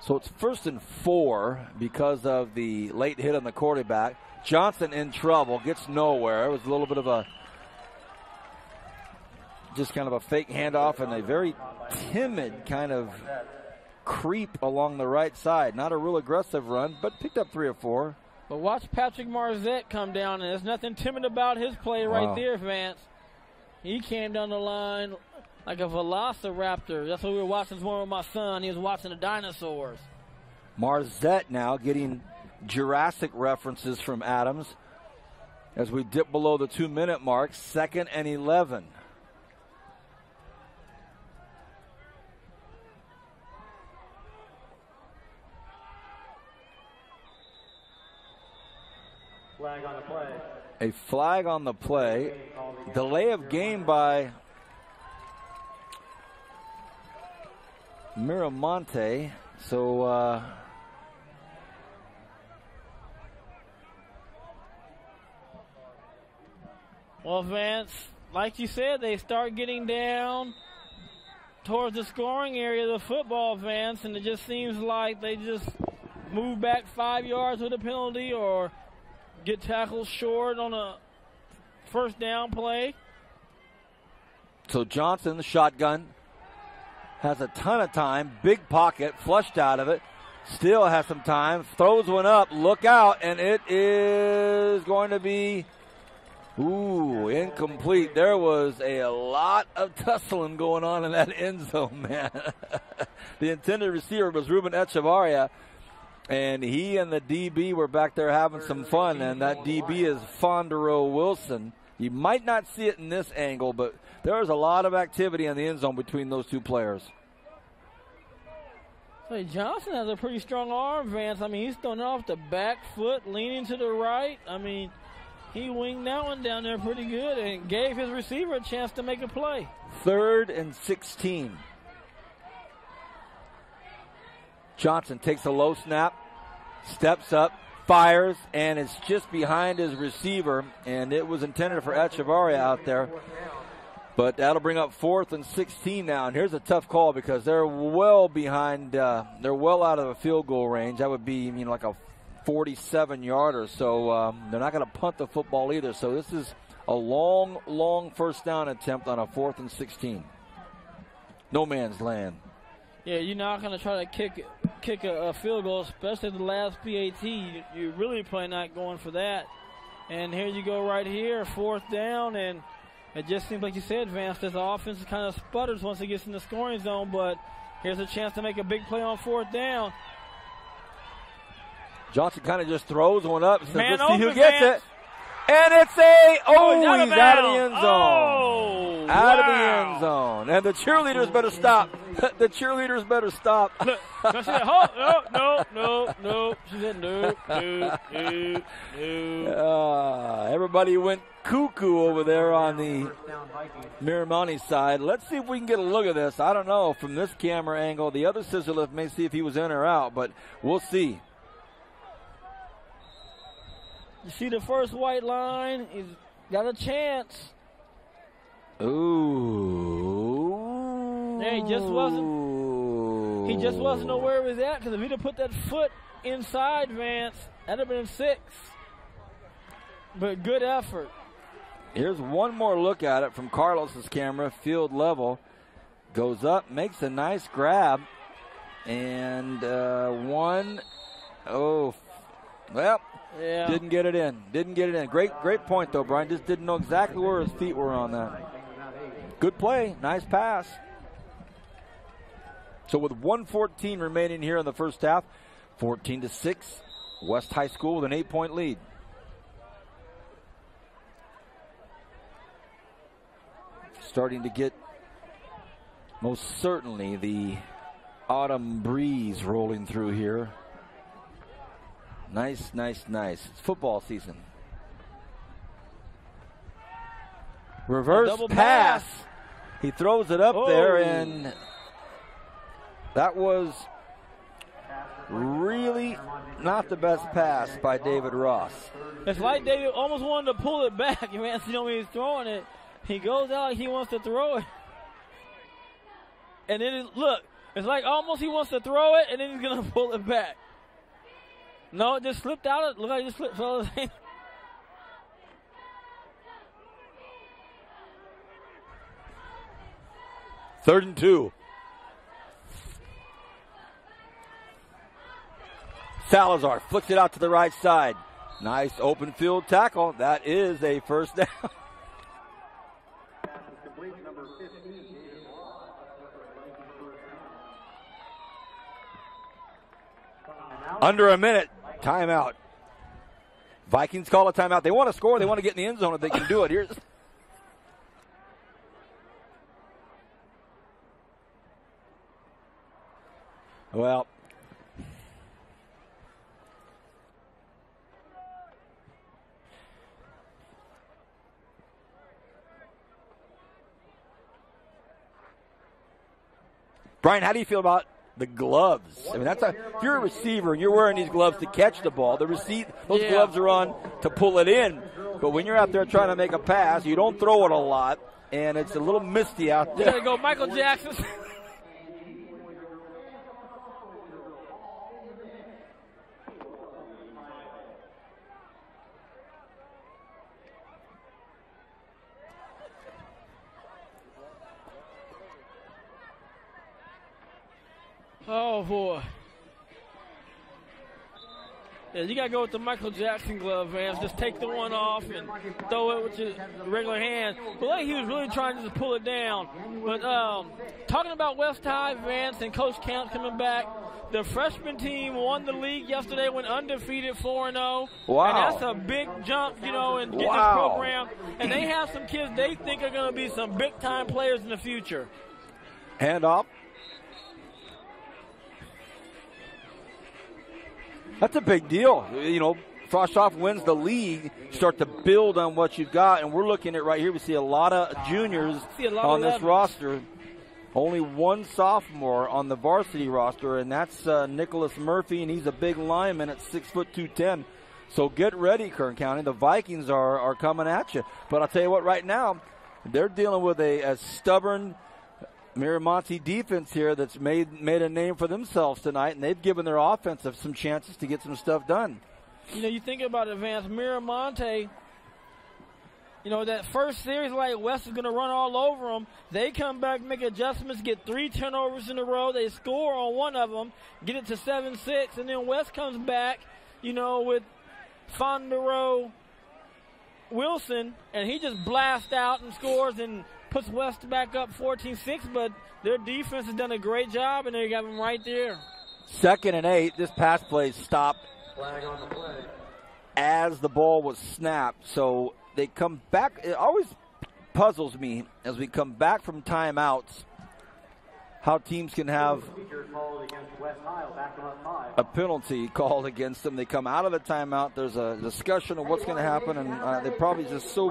So it's 1st and 4 because of the late hit on the quarterback. Johnson in trouble. Gets nowhere. It was a little bit of just kind of a fake handoff and a very timid kind of creep along the right side. Not a real aggressive run, but picked up 3 or 4. But watch Patrick Marzette come down, and there's nothing timid about his play right there, Vance. He came down the line like a velociraptor. That's what we were watching this morning with my son. He was watching the dinosaurs. Marzette now getting Jurassic references from Adams as we dip below the 2-minute mark. 2nd and 11. Flag on the play. A flag on the play. Delay of game by Miramonte. So well, Vance, like you said, they start getting down towards the scoring area of the football, Vance, and it just seems like they just move back 5 yards with a penalty or get tackled short on a first down play. So Johnson, the shotgun, has a ton of time. Big pocket, flushed out of it. Still has some time. Throws one up. Look out. And it is going to be, incomplete. There was a lot of tussling going on in that end zone, man. The intended receiver was Ruben Echevarria. And he and the DB were back there having some fun, and that DB is Fondero Wilson. You might not see it in this angle, but there is a lot of activity in the end zone between those two players. Hey, Johnson has a pretty strong arm, Vance. I mean, he's throwing off the back foot, leaning to the right. I mean, he winged that one down there pretty good and gave his receiver a chance to make a play. 3rd and 16. Johnson takes a low snap, steps up, fires, and it's just behind his receiver, and it was intended for Echevarria out there. But that'll bring up 4th and 16 now, and here's a tough call because they're well behind, they're well out of the field goal range. That would be, like a 47-yarder, so they're not going to punt the football either. So this is a long first down attempt on a 4th and 16. No man's land. Yeah, you're not going to try to kick a field goal, especially the last PAT. You're really probably not going for that. And here you go right here, 4th down, and it just seems like you said, Vance, this offense kind of sputters once it gets in the scoring zone, but here's a chance to make a big play on 4th down. Johnson kind of just throws one up and says, Man, let's see who gets it. And it's he's out of the end zone. Out of the end zone. And the cheerleaders better stop. The cheerleaders better stop. No. She said no. Everybody went cuckoo over there on the Miramonte side. Let's see if we can get a look at this. I don't know from this camera angle. The other scissor lift may see if he was in or out, but we'll see. You see the first white line? He's got a chance. Ooh. Yeah, he just wasn't aware he was at, because if he'd have put that foot inside, Vance, that'd have been 6. But good effort. Here's one more look at it from Carlos's camera, field level. Goes up, makes a nice grab. And didn't get it in. Didn't get it in. Great point, though, Brian. Just didn't know exactly where his feet were on that. Good play. Nice pass. So with 1:14 remaining here in the first half, 14-6, West High School with an 8-point lead. Starting to get most certainly the autumn breeze rolling through here. Nice. It's football season. Reverse Double pass. He throws it up there, and that was really not the best pass by David Ross. It's like David almost wanted to pull it back. You know, when he's throwing it, he goes out like he wants to throw it. And then, it's like almost he wants to throw it, and then he's going to pull it back. No, it just slipped out. Look like it just slipped. 3rd and 2. Salazar flicks it out to the right side. Nice open field tackle. That is a first down. Under a minute. Timeout. Vikings call a timeout. They want to score. They want to get in the end zone if they can do it. Here's. Well. Brian, how do you feel about the gloves? I mean, if you're a receiver and you're wearing these gloves to catch the ball, those gloves are on to pull it in. But when you're out there trying to make a pass, you don't throw it a lot, and it's a little misty out there. There you go, Michael Jackson. Oh, boy. Yeah, you got to go with the Michael Jackson glove, man. Just take the one off and throw it with your regular hand. But like he was really trying to just pull it down. But talking about West High, Vance, and Coach Camp coming back, the freshman team won the league yesterday, went undefeated 4-0. Wow. And that's a big jump, in getting this program. And they have some kids they think are going to be some big-time players in the future. Hand off. That's a big deal. Froschoff wins the league, start to build on what you've got, and we're looking at right here. We see a lot of juniors on this roster. Only one sophomore on the varsity roster, and that's Nicholas Murphy, and he's a big lineman at 6'2", So get ready, Kern County. The Vikings are coming at you. But I'll tell you what, right now, they're dealing with a stubborn Miramonte defense here that's made a name for themselves tonight, and they've given their offense some chances to get some stuff done. You think about it, Vance, Miramonte, that first series, like West is going to run all over them. They come back, make adjustments, get 3 turnovers in a row. They score on one of them, get it to 7-6, and then West comes back, with Fondero Wilson, and he just blasts out and scores and puts West back up 14-6, but their defense has done a great job, and they got them right there. 2nd and 8. This pass play stopped as the ball was snapped. So they come back. It always puzzles me as we come back from timeouts how teams can have a penalty called against them. They come out of the timeout. There's a discussion of what's going to happen, and they're probably just so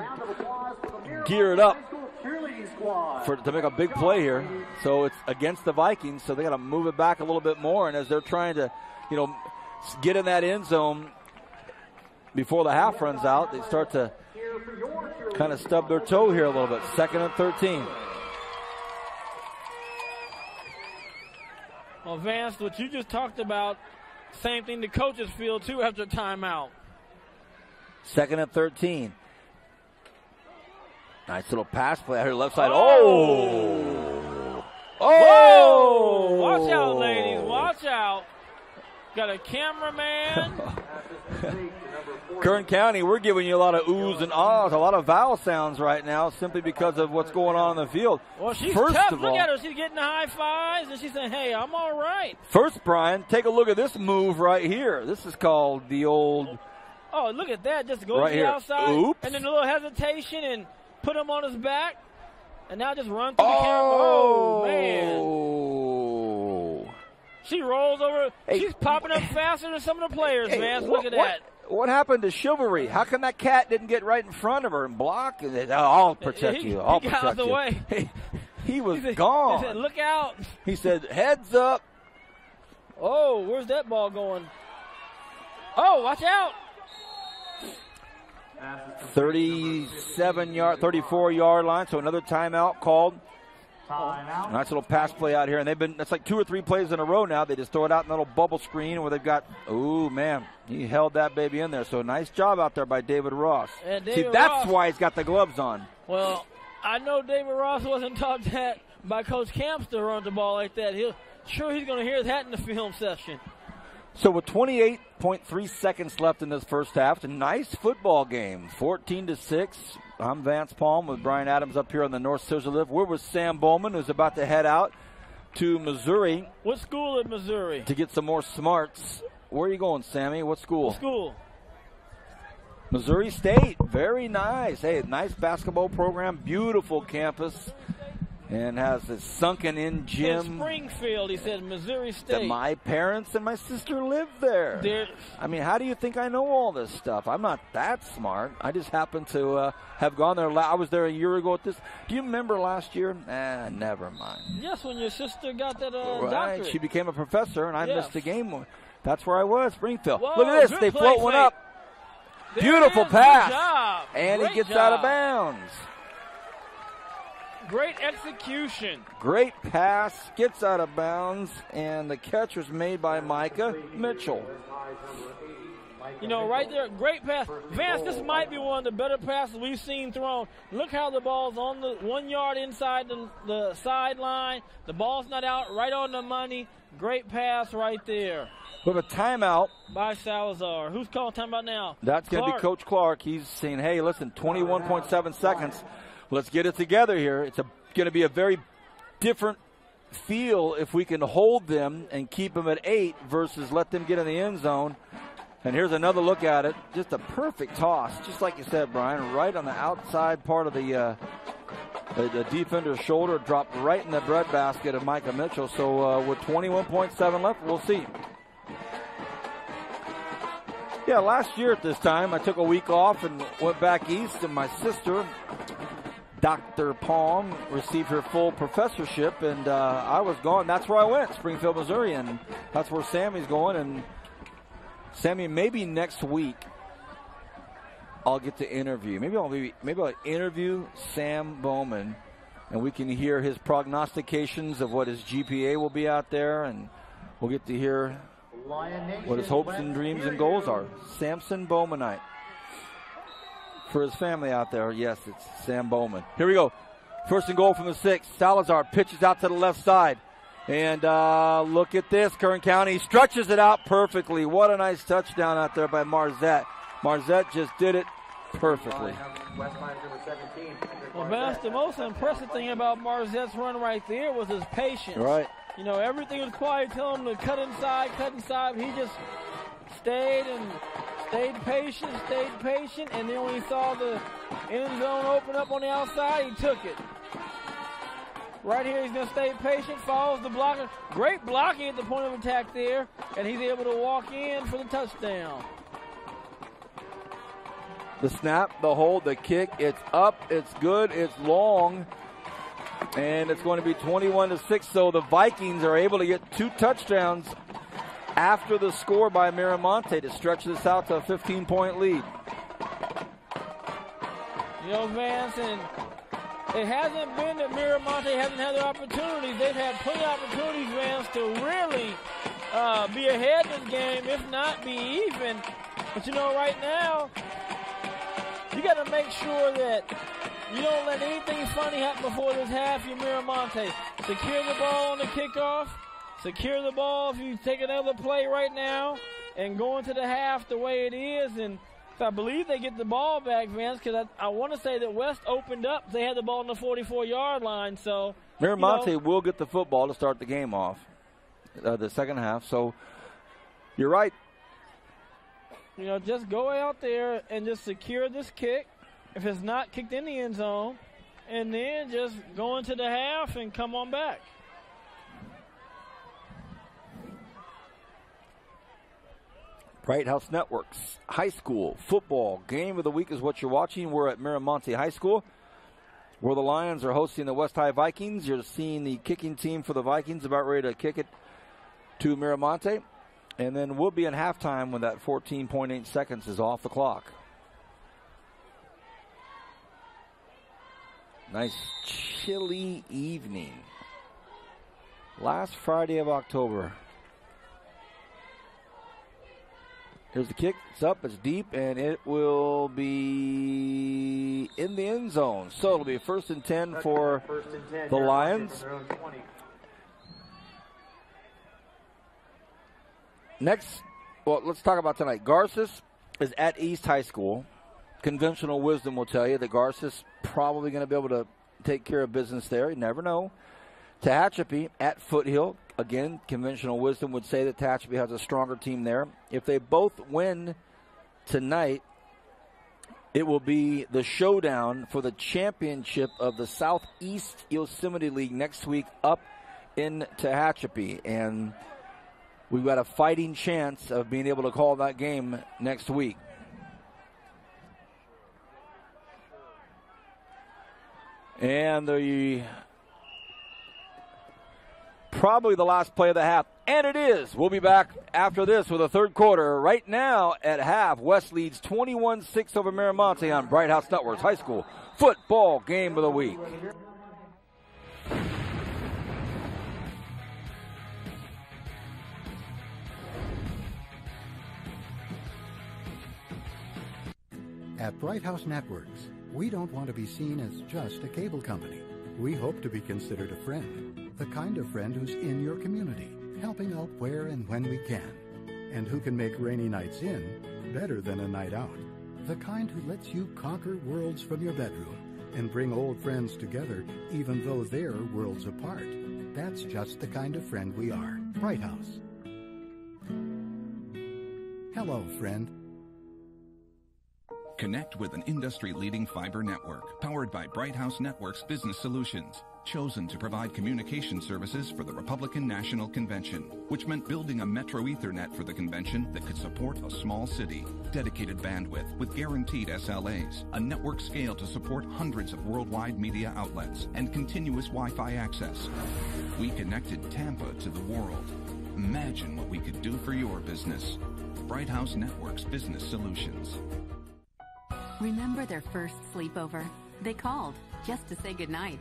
geared up to make a big play here. So it's against the Vikings, so they got to move it back a little bit more. And as they're trying to, get in that end zone before the half runs out, they start to kind of stub their toe here a little bit. 2nd and 13. Well, Vance, what you just talked about, same thing the coaches feel too after timeout. 2nd and 13. Nice little pass play out here left side. Oh! Oh! Watch out, ladies. Watch out. Got a cameraman. Kern County, we're giving you a lot of oohs and ahs, a lot of vowel sounds right now simply because of what's going on in the field. Well, she's First tough. of Look all, at her. She's getting the high fives, and she's saying, hey, I'm all right. First, Brian, take a look at this move right here. This is called the old... Oh, look at that. Just go Right to the here. outside. Oops. And then a little hesitation and put him on his back. And now just run through the camera. Oh, man. She rolls over. Hey. She's popping up faster than some of the players, Vance. Look at that. What happened to chivalry? How come that cat didn't get right in front of her and block? I'll protect you. I'll he protect got out the you. way. He was He said, gone. He said, look out. He said, heads up. Oh, where's that ball going? Oh, watch out. 34-yard line, so another timeout called. Nice little pass play out here, and that's like 2 or 3 plays in a row now. They just throw it out in a little bubble screen where they've got, oh, man, he held that baby in there. So nice job out there by David Ross. See, that's why he's got the gloves on. Well, I know David Ross wasn't taught that by Coach Camps to run the ball like that. He's going to hear that in the film session. So with 28.3 seconds left in this first half, it's a nice football game, 14-6. I'm Vance Palm with Brian Adams up here on the North Scissor Lift. We're with Sam Bowman, who's about to head out to Missouri. What school in Missouri? To get some more smarts. Where are you going, Sammy? What school? What school? Missouri State. Very nice. Hey, nice basketball program, beautiful campus, and has a sunken-in gym. In Springfield, he said, Missouri State. My parents and my sister live there. I mean, how do you think I know all this stuff? I'm not that smart. I just happen to have gone there. I was there a year ago at this. Do you remember last year? Never mind. Yes, when your sister got that right. doctorate. She became a professor, and I missed the game. That's where I was, Springfield. Whoa, look at this. They float one up. Beautiful pass. Good job. And Great he gets job. out of bounds. Great execution. Great pass, gets out of bounds, and the catch was made by Micah Mitchell. You know, right there, great pass. Vance, this might be one of the better passes we've seen thrown. Look how the ball's on the 1 yard inside the sideline. The ball's not out, right on the money. Great pass right there. We have a timeout. By Salazar. Who's calling timeout now? That's going to be Coach Clark. He's saying, hey, listen, 21.7 seconds. Let's get it together here. It's going to be a very different feel if we can hold them and keep them at 8 versus let them get in the end zone. And here's another look at it. Just a perfect toss, just like you said, Brian, right on the outside part of the defender's shoulder, dropped right in the breadbasket of Micah Mitchell. So with 21.7 left, we'll see. Yeah, last year at this time, I took a week off and went back east, and my sister, Dr. Palm, received her full professorship, and I was gone. That's where I went, Springfield, Missouri, and that's where Sammy's going. And Sammy, maybe next week I'll get to interview. Maybe I'll interview Sam Bowman, and we can hear his prognostications of what his GPA will be out there, and we'll get to hear what his hopes and dreams and goals are. Samson Bowmanite. For his family out there, yes, it's Sam Bowman. Here we go. First and goal from the 6. Salazar pitches out to the left side. And look at this. Kern County stretches it out perfectly. What a nice touchdown out there by Marzette. Marzette just did it perfectly. Well, Vance, the most impressive thing about Marzette's run right there was his patience. Right. You know, everything was quiet, telling him to cut inside. He just stayed patient, and then when he saw the end zone open up on the outside, he took it. Right here, he's going to stay patient, follows the blocker. Great blocking at the point of attack there, and he's able to walk in for the touchdown. The snap, the hold, the kick, it's up, it's good, it's long, and it's going to be 21-6. So the Vikings are able to get 2 touchdowns after the score by Mira Monte to stretch this out to a 15-point lead. You know, Vance, and it hasn't been that Mira Monte hasn't had their opportunities. They've had plenty of opportunities, Vance, to really be ahead in this game, if not be even. But, you know, right now, you got to make sure that You don't let anything funny happen before this half, you Miramonte. Secure the ball on the kickoff. Secure the ball if you take another play right now. And go into the half the way it is. And so I believe they get the ball back, Vince, because I want to say that West opened up. They had the ball on the 44-yard line. So Miramonte will get the football to start the game off, the second half. So you're right. Just go out there and just secure this kick. If it's not kicked in the end zone, and then just go into the half and come on back. Bright House Networks high school football game of the week is what you're watching. We're at Miramonte High School, where the Lions are hosting the West High Vikings. You're seeing the kicking team for the Vikings about ready to kick it to Miramonte. And then we'll be in halftime when that 14.8 seconds is off the clock. Nice chilly evening. Last Friday of October. Here's the kick. It's up, it's deep, and it will be in the end zone. So it'll be 1st and 10 for the Lions. Next, well, let's talk about tonight. Garces is at East High School. Conventional wisdom will tell you that Garces probably going to be able to take care of business there. You never know. Tehachapi at Foothill. Again, conventional wisdom would say that Tehachapi has a stronger team there. If they both win tonight, it will be the showdown for the championship of the Southeast Yosemite League next week up in Tehachapi. And we've got a fighting chance of being able to call that game next week. And probably the last play of the half. And it is. We'll be back after this with the third quarter. Right now at half, West leads 21-6 over Miramonte on Bright House Networks High School Football Game of the Week. At Bright House Networks, we don't want to be seen as just a cable company. We hope to be considered a friend, the kind of friend who's in your community, helping out where and when we can, and who can make rainy nights in better than a night out, the kind who lets you conquer worlds from your bedroom and bring old friends together even though they're worlds apart. That's just the kind of friend we are. Bright House. Hello, friend. Connect with an industry-leading fiber network powered by Bright House Networks Business Solutions, chosen to provide communication services for the Republican National Convention, which meant building a metro Ethernet for the convention that could support a small city, dedicated bandwidth with guaranteed SLAs, a network scale to support hundreds of worldwide media outlets, and continuous Wi-Fi access. We connected Tampa to the world. Imagine what we could do for your business. Bright House Networks Business Solutions. Remember their first sleepover? They called just to say goodnight.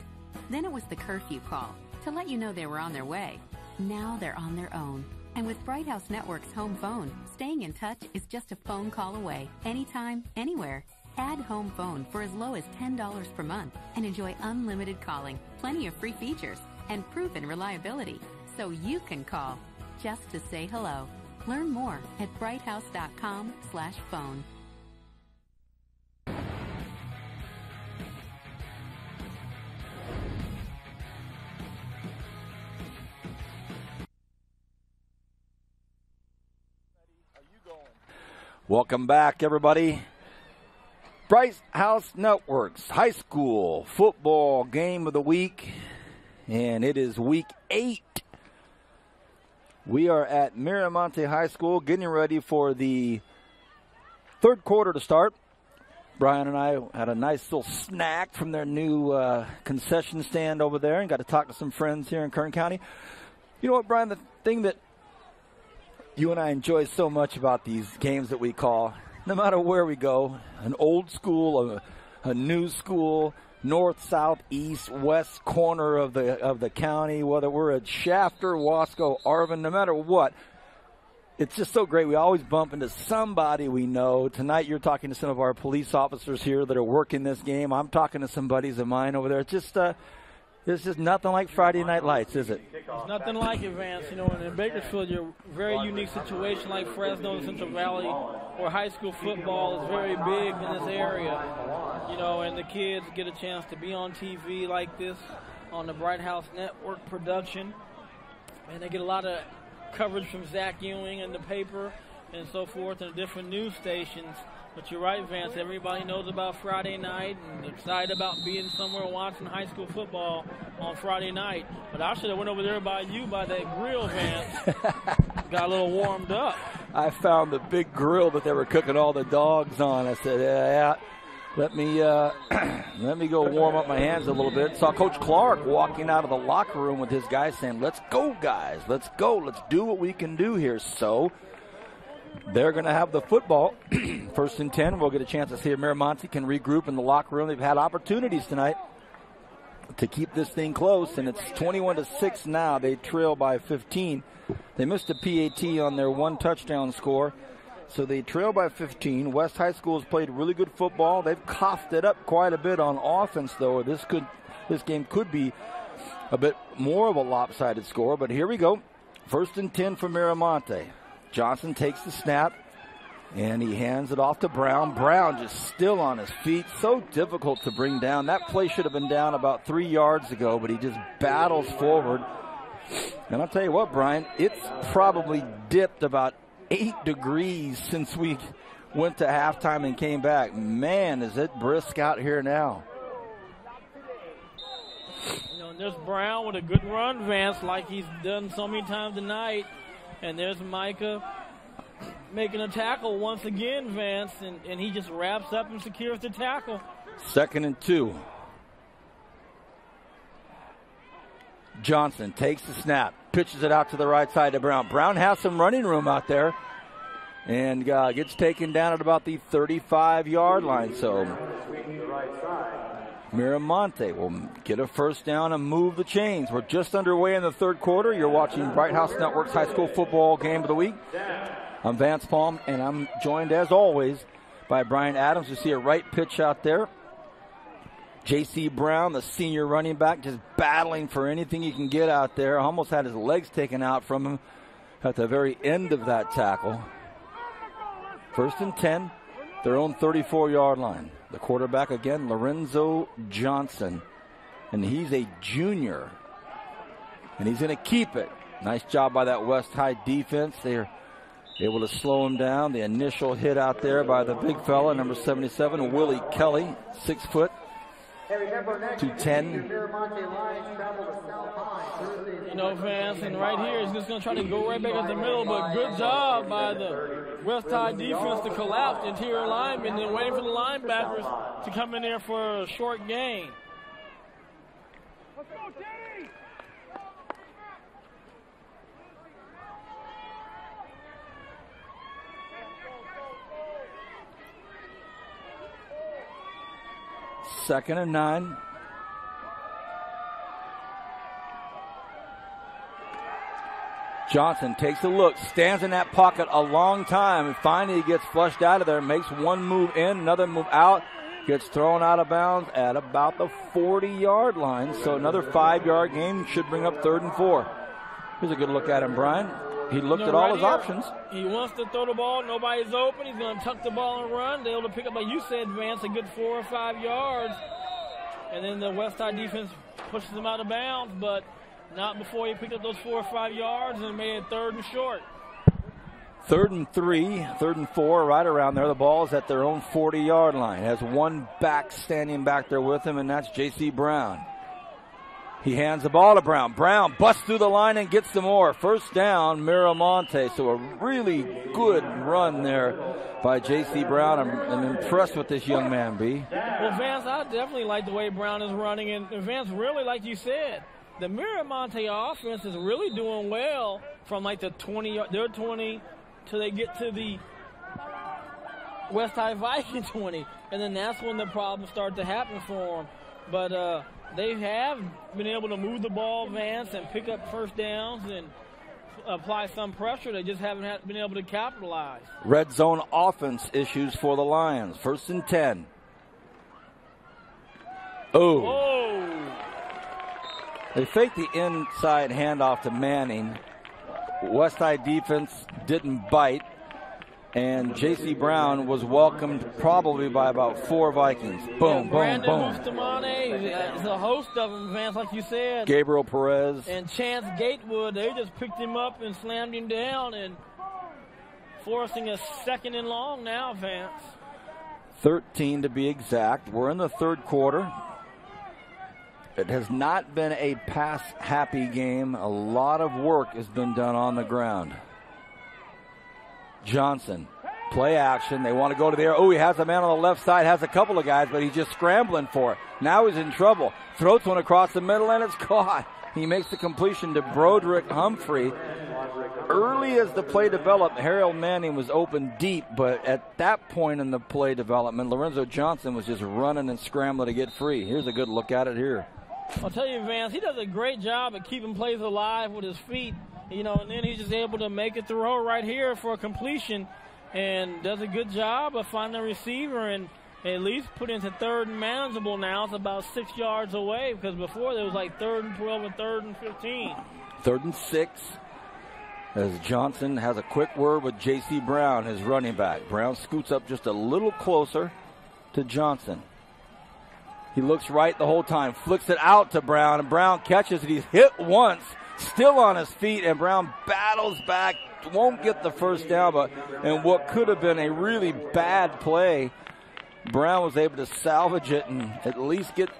Then it was the curfew call to let you know they were on their way. Now they're on their own. And with Bright House Network's home phone, staying in touch is just a phone call away, anytime, anywhere. Add home phone for as low as $10 per month and enjoy unlimited calling, plenty of free features, and proven reliability. So you can call just to say hello. Learn more at brighthouse.com/phone. Welcome back, everybody. Bright House Networks High School Football Game of the Week, and it is week 8. We are at Miramonte High School getting ready for the third quarter to start. Brian and I had a nice little snack from their new concession stand over there and got to talk to some friends here in Kern County. You know what, Brian, the thing that you and I enjoy so much about these games that we call, no matter where we go, an old school, a new school, north, south, east, west corner of the county, whether we're at Shafter, Wasco, Arvin, no matter what, It's just so great. We always bump into somebody we know. Tonight you're talking to some of our police officers here that are working this game. I'm talking to some buddies of mine over there. It's just nothing like Friday Night Lights, is it? It's nothing like it, Vance. You know, in Bakersfield, you're a very unique situation like Fresno and Central Valley, where high school football is very big in this area. You know, and the kids get a chance to be on TV like this on the Bright House Network production. And they get a lot of coverage from Zach Ewing in the paper and so forth and different news stations. But you're right, Vance. Everybody knows about Friday night and excited about being somewhere watching high school football on Friday night. But I should have went over there by that grill, Vance. Got a little warmed up. I found the big grill that they were cooking all the dogs on. I said, yeah, let me go warm up my hands a little bit. Saw Coach Clark walking out of the locker room with his guys saying, let's go, guys. Let's go. Let's do what we can do here. So they're going to have the football. 1st and 10. We'll get a chance to see if Miramonte can regroup in the locker room. They've had opportunities tonight to keep this thing close, and it's 21-6 now. They trail by 15. They missed a PAT on their one touchdown score, so they trail by 15. West High School has played really good football. They've coughed it up quite a bit on offense, though. This game could be a bit more of a lopsided score, but here we go. 1st and 10 for Miramonte. Johnson takes the snap, and he hands it off to Brown. Brown just still on his feet. So difficult to bring down. That play should have been down about 3 yards ago, but he just battles forward. And I'll tell you what, Brian, it's probably dipped about 8 degrees since we went to halftime and came back. Man, is it brisk out here now. You know, and there's Brown with a good run, Vance, like he's done so many times tonight. And there's Micah making a tackle once again, Vance, and he just wraps up and secures the tackle. 2nd and 2. Johnson takes the snap, pitches it out to the right side to Brown. Brown has some running room out there and gets taken down at about the 35-yard line. So Miramonte will get a 1st down and move the chains. We're just underway in the 3rd quarter. You're watching Bright House Network's high school football game of the week. I'm Vance Palm, and I'm joined, as always, by Brian Adams. You see a right pitch out there. J.C. Brown, the senior running back, just battling for anything he can get out there. Almost had his legs taken out from him at the very end of that tackle. 1st and 10, their own 34-yard line. The quarterback again, Lorenzo Johnson, and he's a junior, and he's going to keep it. Nice job by that West High defense. They're able to slow him down. The initial hit out there by the big fella, number 77, Willie Kelly, 6 foot, 210. You know, Vance, and right here he's just going to try to go right back at the middle, but good job by the West High defense to collapse interior linemen and waiting for the linebackers to come in there for a short gain. Let's go, Danny! Second and 9. Johnson takes a look, stands in that pocket a long time, and finally he gets flushed out of there, makes one move in, another move out, gets thrown out of bounds at about the 40-yard line. So another 5-yard gain should bring up 3rd and 4. Here's a good look at him, Brian. He looked at all his options. He wants to throw the ball. Nobody's open. He's going to tuck the ball and run. They're able to pick up, like you said, Vance, a good 4 or 5 yards. And then the West Side defense pushes him out of bounds, but not before he picked up those 4 or 5 yards and made it 3rd and short. 3rd and 3, 3rd and 4, right around there. The ball is at their own 40-yard line. Has one back standing back there with him, and that's J.C. Brown. He hands the ball to Brown. Brown busts through the line and gets some more. 1st down, Miramonte. So a really good run there by J.C. Brown. I'm impressed with this young man, B. Well, Vance, I definitely like the way Brown is running. And Vance, really, like you said, the Miramonte offense is really doing well from like the 20, their 20, till they get to the West High Viking 20. And then that's when the problems start to happen for them. But they have been able to move the ball, Vance, and pick up 1st downs and apply some pressure. They just haven't been able to capitalize. Red zone offense issues for the Lions. 1st and 10. Oh. Oh. They faked the inside handoff to Manning. West Side defense didn't bite. And J.C. Brown was welcomed probably by about 4 Vikings. Boom, boom, boom. Bustamante is a host of them, Vance, like you said. Gabriel Perez. And Chance Gatewood, they just picked him up and slammed him down and forcing a 2nd and long now, Vance. 13 to be exact. We're in the 3rd quarter. It has not been a pass-happy game. A lot of work has been done on the ground. Johnson, play action. They want to go to the air. Oh, he has a man on the left side, has a couple of guys, but he's just scrambling for it. Now he's in trouble. Throws one across the middle, and it's caught. He makes the completion to Broderick Humphrey. Early as the play developed, Harold Manning was open deep, but at that point in the play development, Lorenzo Johnson was just running and scrambling to get free. Here's a good look at it here. I'll tell you, Vance, he does a great job at keeping plays alive with his feet. You know, and then he's just able to make a throw right here for a completion and does a good job of finding a receiver and at least put into 3rd and manageable now. It's about 6 yards away because before there was like 3rd and 12 and 3rd and 15. 3rd and 6 as Johnson has a quick word with J.C. Brown, his running back. Brown scoots up just a little closer to Johnson. He looks right the whole time, flicks it out to Brown, and Brown catches it. He's hit once. Still on his feet, and Brown battles back, won't get the 1st down, but in what could have been a really bad play, Brown was able to salvage it and at least get,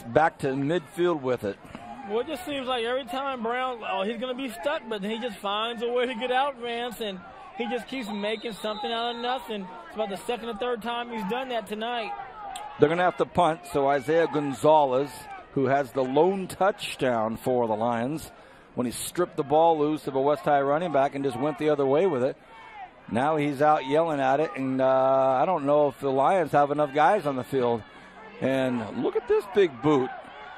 back to midfield with it. Well, it just seems like every time Brown, he's going to be stuck, but then he just finds a way to get out, Vance, and he just keeps making something out of nothing. It's about the 2nd or 3rd time he's done that tonight. They're going to have to punt, so Isaiah Gonzalez, who has the lone touchdown for the Lions when he stripped the ball loose of a West High running back and just went the other way with it. Now he's out yelling at it, and I don't know if the Lions have enough guys on the field. And look at this big boot,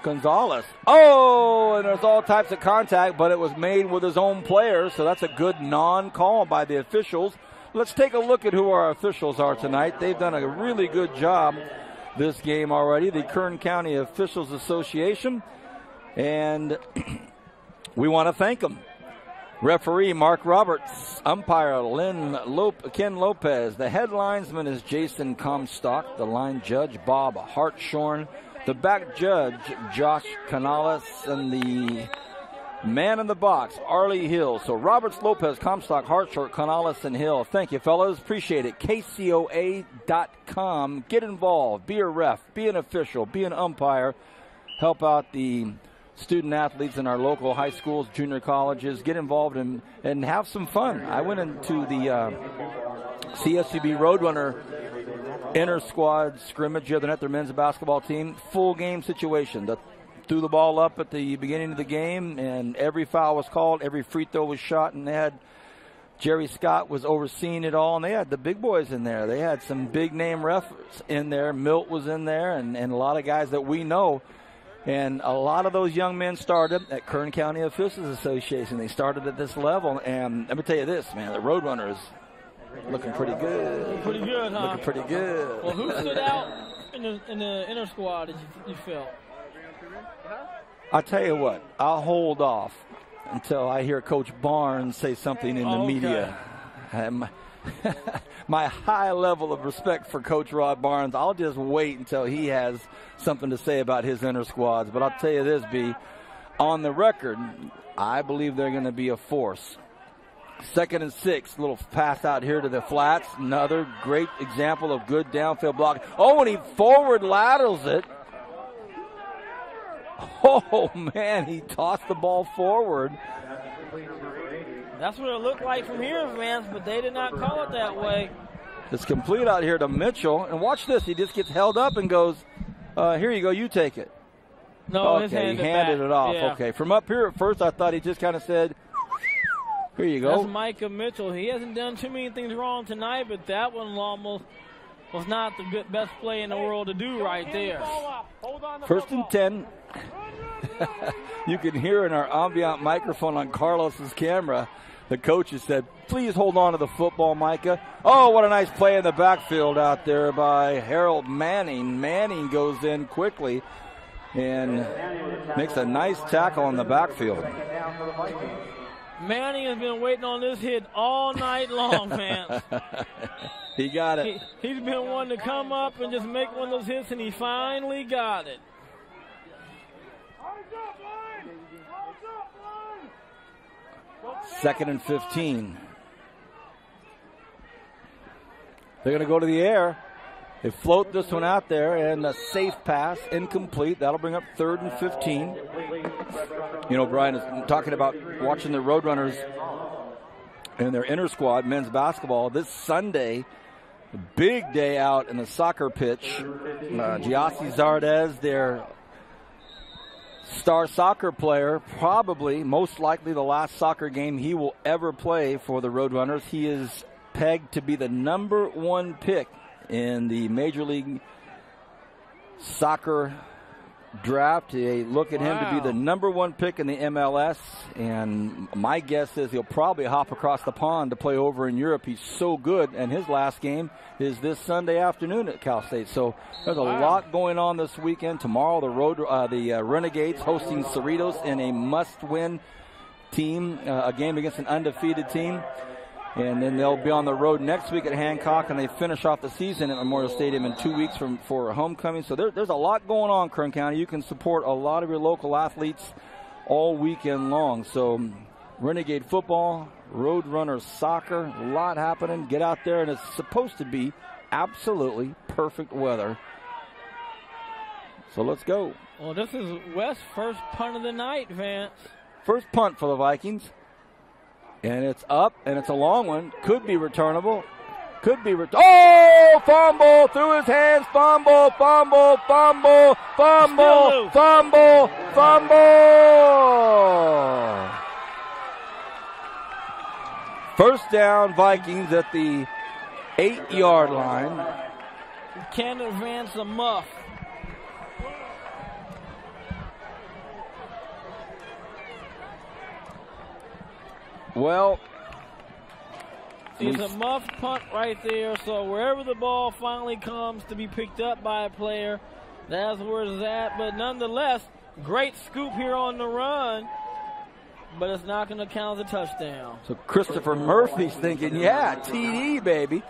Gonzalez. Oh, and there's all types of contact, but it was made with his own player, so that's a good non-call by the officials. Let's take a look at who our officials are tonight. They've done a really good job this game already, the Kern County Officials Association, and we want to thank them. Referee Mark Roberts, umpire Ken Lopez, the head linesman is Jason Comstock, the line judge Bob Hartshorn, the back judge Josh Canales, and the man in the box, Arlie Hill. So Roberts, Lopez, Comstock, Hartshorn, Canales, and Hill. Thank you, fellas. Appreciate it. KCOA.com. Get involved. Be a ref. Be an official. Be an umpire. Help out the student athletes in our local high schools, junior colleges. Get involved and have some fun. I went into the CSUB Roadrunner inter-squad scrimmage the other night, their men's basketball team. Full game situation. Threw the ball up at the beginning of the game, and every foul was called, every free throw was shot, and they had Jerry Scott was overseeing it all, and they had the big boys in there. They had some big-name refs in there. Milt was in there, and a lot of guys that we know. And a lot of those young men started at Kern County Officials Association. They started at this level, and let me tell you this, man, the Roadrunners looking pretty good. Pretty good, huh? Looking pretty good. Well, who stood out in the inner squad, did you feel? I'll tell you what, I'll hold off until I hear Coach Barnes say something in the media. My high level of respect for Coach Rod Barnes, I'll just wait until he has something to say about his inner squads. But I'll tell you this, B, on the record, I believe they're going to be a force. 2nd and 6, little pass out here to the flats. Another great example of good downfield block. Oh, and he forward laterals it. Oh, man, he tossed the ball forward. That's what it looked like from here, Vance, but they did not call it that way. It's complete out here to Mitchell. And watch this. He just gets held up and goes, here you go, you take it. No, okay, he handed it off. Yeah. Okay, from up here at first I thought he just kind of said, here you go. That's Micah Mitchell. He hasn't done too many things wrong tonight, but that one almost was not the best play in the world to do right there. 1st and 10. You can hear in our ambient microphone on Carlos's camera, the coach has said, please hold on to the football, Micah. Oh, what a nice play in the backfield out there by Harold Manning. Manning goes in quickly and makes a nice tackle in the backfield. Manning has been waiting on this hit all night long, Vance. He got it. He's been wanting to come up and just make one of those hits, and he finally got it. Second and 15. They're going to go to the air. They float this one out there, and a safe pass, incomplete. That'll bring up 3rd and 15. You know, Brian is talking about watching the Roadrunners and their inter squad men's basketball this Sunday. A big day out in the soccer pitch. Giassi Zardes, their star soccer player, probably, most likely the last soccer game he will ever play for the Roadrunners. He is pegged to be the number 1 pick in the Major League Soccer draft. They look at him to be the number 1 pick in the MLS, and my guess is he'll probably hop across the pond to play over in Europe. He's so good, and his last game is this Sunday afternoon at Cal State. So there's a lot going on this weekend. Tomorrow, the Renegades hosting Cerritos in a must-win team, a game against an undefeated team. And then they'll be on the road next week at Hancock, and they finish off the season at Memorial Stadium in 2 weeks for homecoming. So there's a lot going on, Kern County. You can support a lot of your local athletes all weekend long. So Renegade football, Roadrunner soccer, a lot happening. Get out there, and it's supposed to be absolutely perfect weather. So let's go. Well, this is West's first punt of the night, Vance. First punt for the Vikings. And it's up, and it's a long one. Could be returnable. Oh, fumble through his hands. Fumble. First down, Vikings at the 8-yard line. Can't advance a muff. Well, it's a muff punt right there, so wherever the ball finally comes to be picked up by a player, that's where it's at. But nonetheless, great scoop here on the run, but it's not going to count as a touchdown. So Christopher Murphy's thinking, yeah, TD, baby.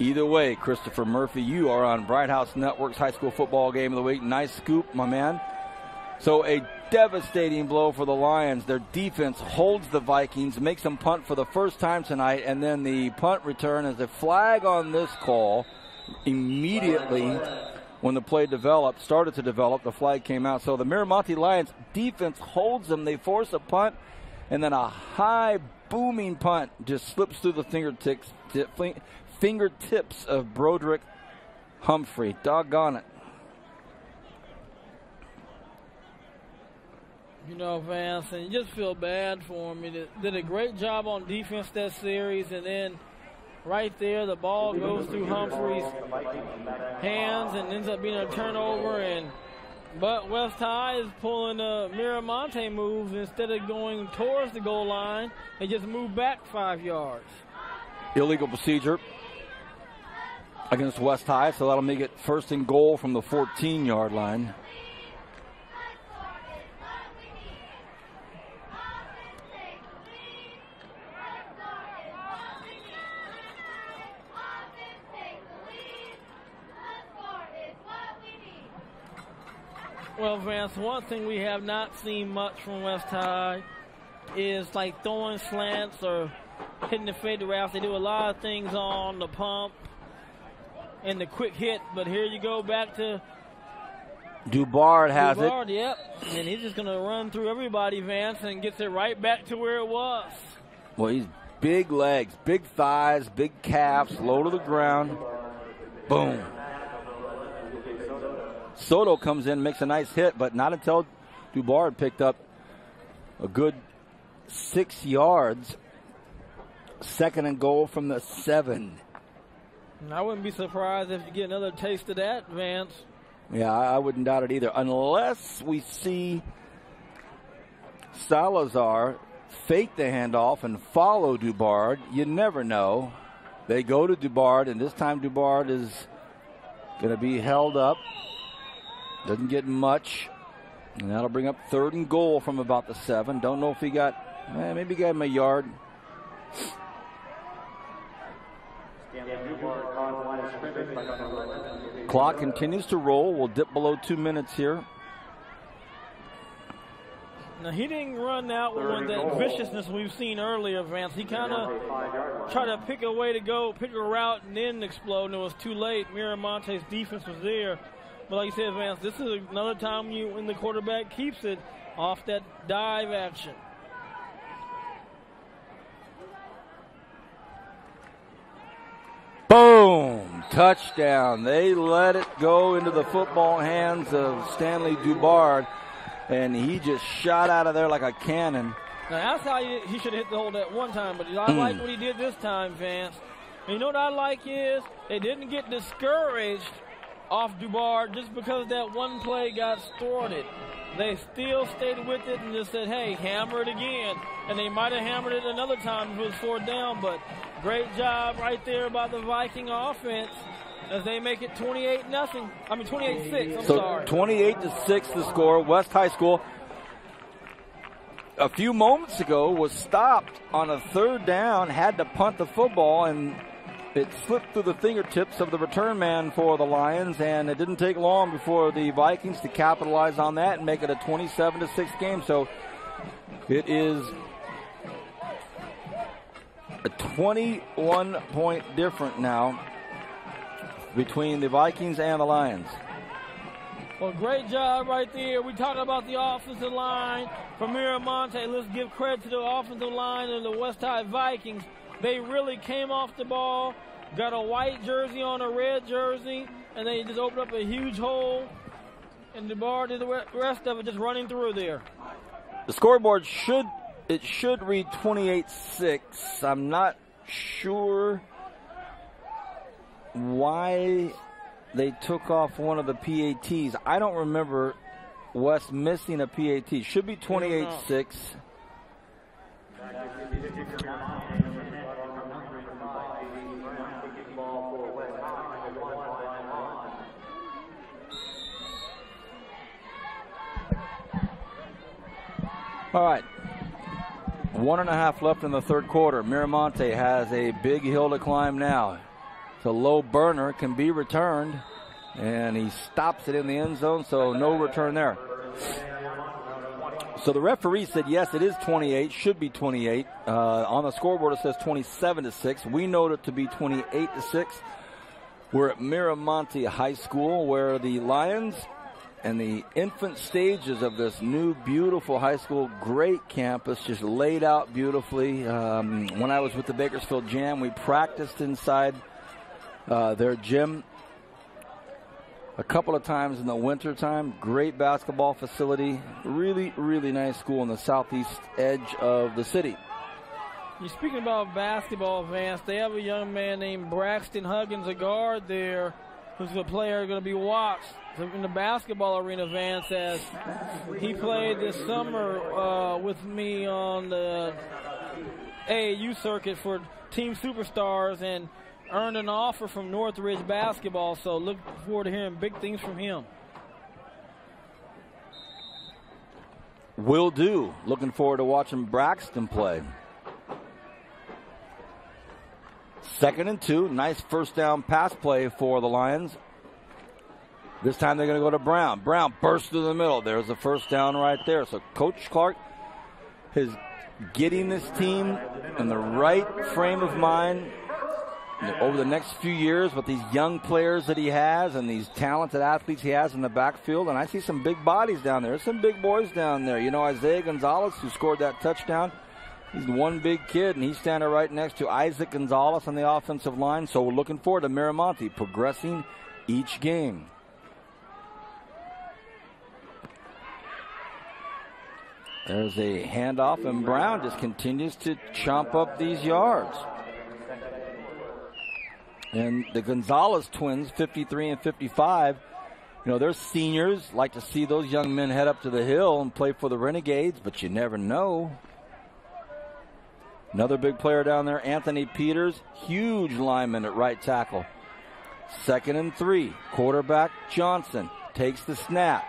Either way, Christopher Murphy, you are on Bright House Network's high school football game of the week. Nice scoop, my man. So a devastating blow for the Lions. Their defense holds the Vikings, makes them punt for the first time tonight, and then the punt return is a flag on this call. Immediately when the play started to develop, the flag came out. So the Miramonte Lions defense holds them. They force a punt, and then a high booming punt just slips through the fingertips of Broderick Humphrey. Doggone it. You know, Vance, and you just feel bad for him. He did a great job on defense that series, and then right there, the ball goes through Humphrey's hands and ends up being a turnover. But West High is pulling a Miramonte move. Instead of going towards the goal line, they just move back 5 yards. Illegal procedure against West High, so that'll make it 1st and goal from the 14-yard line. Well, Vance, one thing we have not seen much from West High is like throwing slants or hitting the fade routes. They do a lot of things on the pump and the quick hit, but here you go back to Dubard has it. Yep, and he's just going to run through everybody, Vance, and gets it right back to where it was. Well, he's big legs, big thighs, big calves, low to the ground. Boom. Soto comes in, makes a nice hit, but not until Dubard picked up a good 6 yards. 2nd and goal from the 7. And I wouldn't be surprised if you get another taste of that, Vance. Yeah, I wouldn't doubt it either, unless we see Salazar fake the handoff and follow Dubard. You never know. They go to Dubard, and this time Dubard is going to be held up. Doesn't get much. And that'll bring up 3rd and goal from about the 7. Don't know if he got, maybe got him a yard. Clock continues to roll. We'll dip below 2 minutes here. Now, he didn't run out with that viciousness we've seen earlier, Vance. He kind of tried to pick a way to go, pick a route, and then explode, and it was too late. Miramonte's defense was there. But like you said, Vance, this is another time when the quarterback keeps it off that dive action. Boom! Touchdown. They let it go into the football hands of Stanley Dubard, and he just shot out of there like a cannon. Now, that's how he should have hit the hole that one time, but I like what he did this time, Vance. And you know what I like is they didn't get discouraged off Dubard just because that one play got thwarted. They still stayed with it and just said, hey, hammer it again. And they might have hammered it another time if it was 4th down, but great job right there by the Viking offense as they make it 28-6. I'm sorry. 28-6 the score. West High School a few moments ago was stopped on a 3rd down, had to punt the football, and it slipped through the fingertips of the return man for the Lions, and it didn't take long before the Vikings to capitalize on that and make it a 27-6 game. So it is a 21-point difference now between the Vikings and the Lions. Well, great job right there. We talk about the offensive line from Miramonte. Let's give credit to the offensive line of the West High Vikings. They really came off the ball, got a white jersey on a red jersey, and they just opened up a huge hole, and the bar did the rest of it just running through there. The scoreboard should read 28-6. I'm not sure why they took off one of the PATs. I don't remember West missing a PAT. Should be 28-6. All right, 1.5 left in the 3rd quarter. Miramonte has a big hill to climb now. It's a low burner, can be returned, and he stops it in the end zone, so no return there. So the referee said, yes, it is 28, should be 28. On the scoreboard, it says 27-6. We know it to be 28-6. We're at Miramonte High School, where the Lions and the infant stages of this new, beautiful high school, great campus, just laid out beautifully. When I was with the Bakersfield Jam, we practiced inside their gym a couple of times in the wintertime. Great basketball facility. Really, really nice school in the southeast edge of the city. You're speaking about basketball, Vance. They have a young man named Braxton Huggins, a guard there, who's a player going to be watched in the basketball arena, Vance, as he played this summer with me on the AAU circuit for Team Superstars and earned an offer from Northridge basketball, so look forward to hearing big things from him. Will do. Looking forward to watching Braxton play. 2nd and 2. Nice 1st down pass play for the Lions. This time they're going to go to Brown. Brown bursts through the middle. There's the 1st down right there. So Coach Clark is getting this team in the right frame of mind over the next few years with these young players that he has and these talented athletes he has in the backfield. And I see some big bodies down there. There's some big boys down there. You know, Isaiah Gonzalez, who scored that touchdown, he's one big kid, and he's standing right next to Isaac Gonzalez on the offensive line. So we're looking forward to Miramonte progressing each game. There's a handoff, and Brown just continues to chomp up these yards. And the Gonzalez twins, 53 and 55, You know, they're seniors. Like to see those young men head up to the hill and play for the Renegades, but you never know. Another big player down there, Anthony Peters, huge lineman at right tackle. 2nd and 3. Quarterback Johnson takes the snap.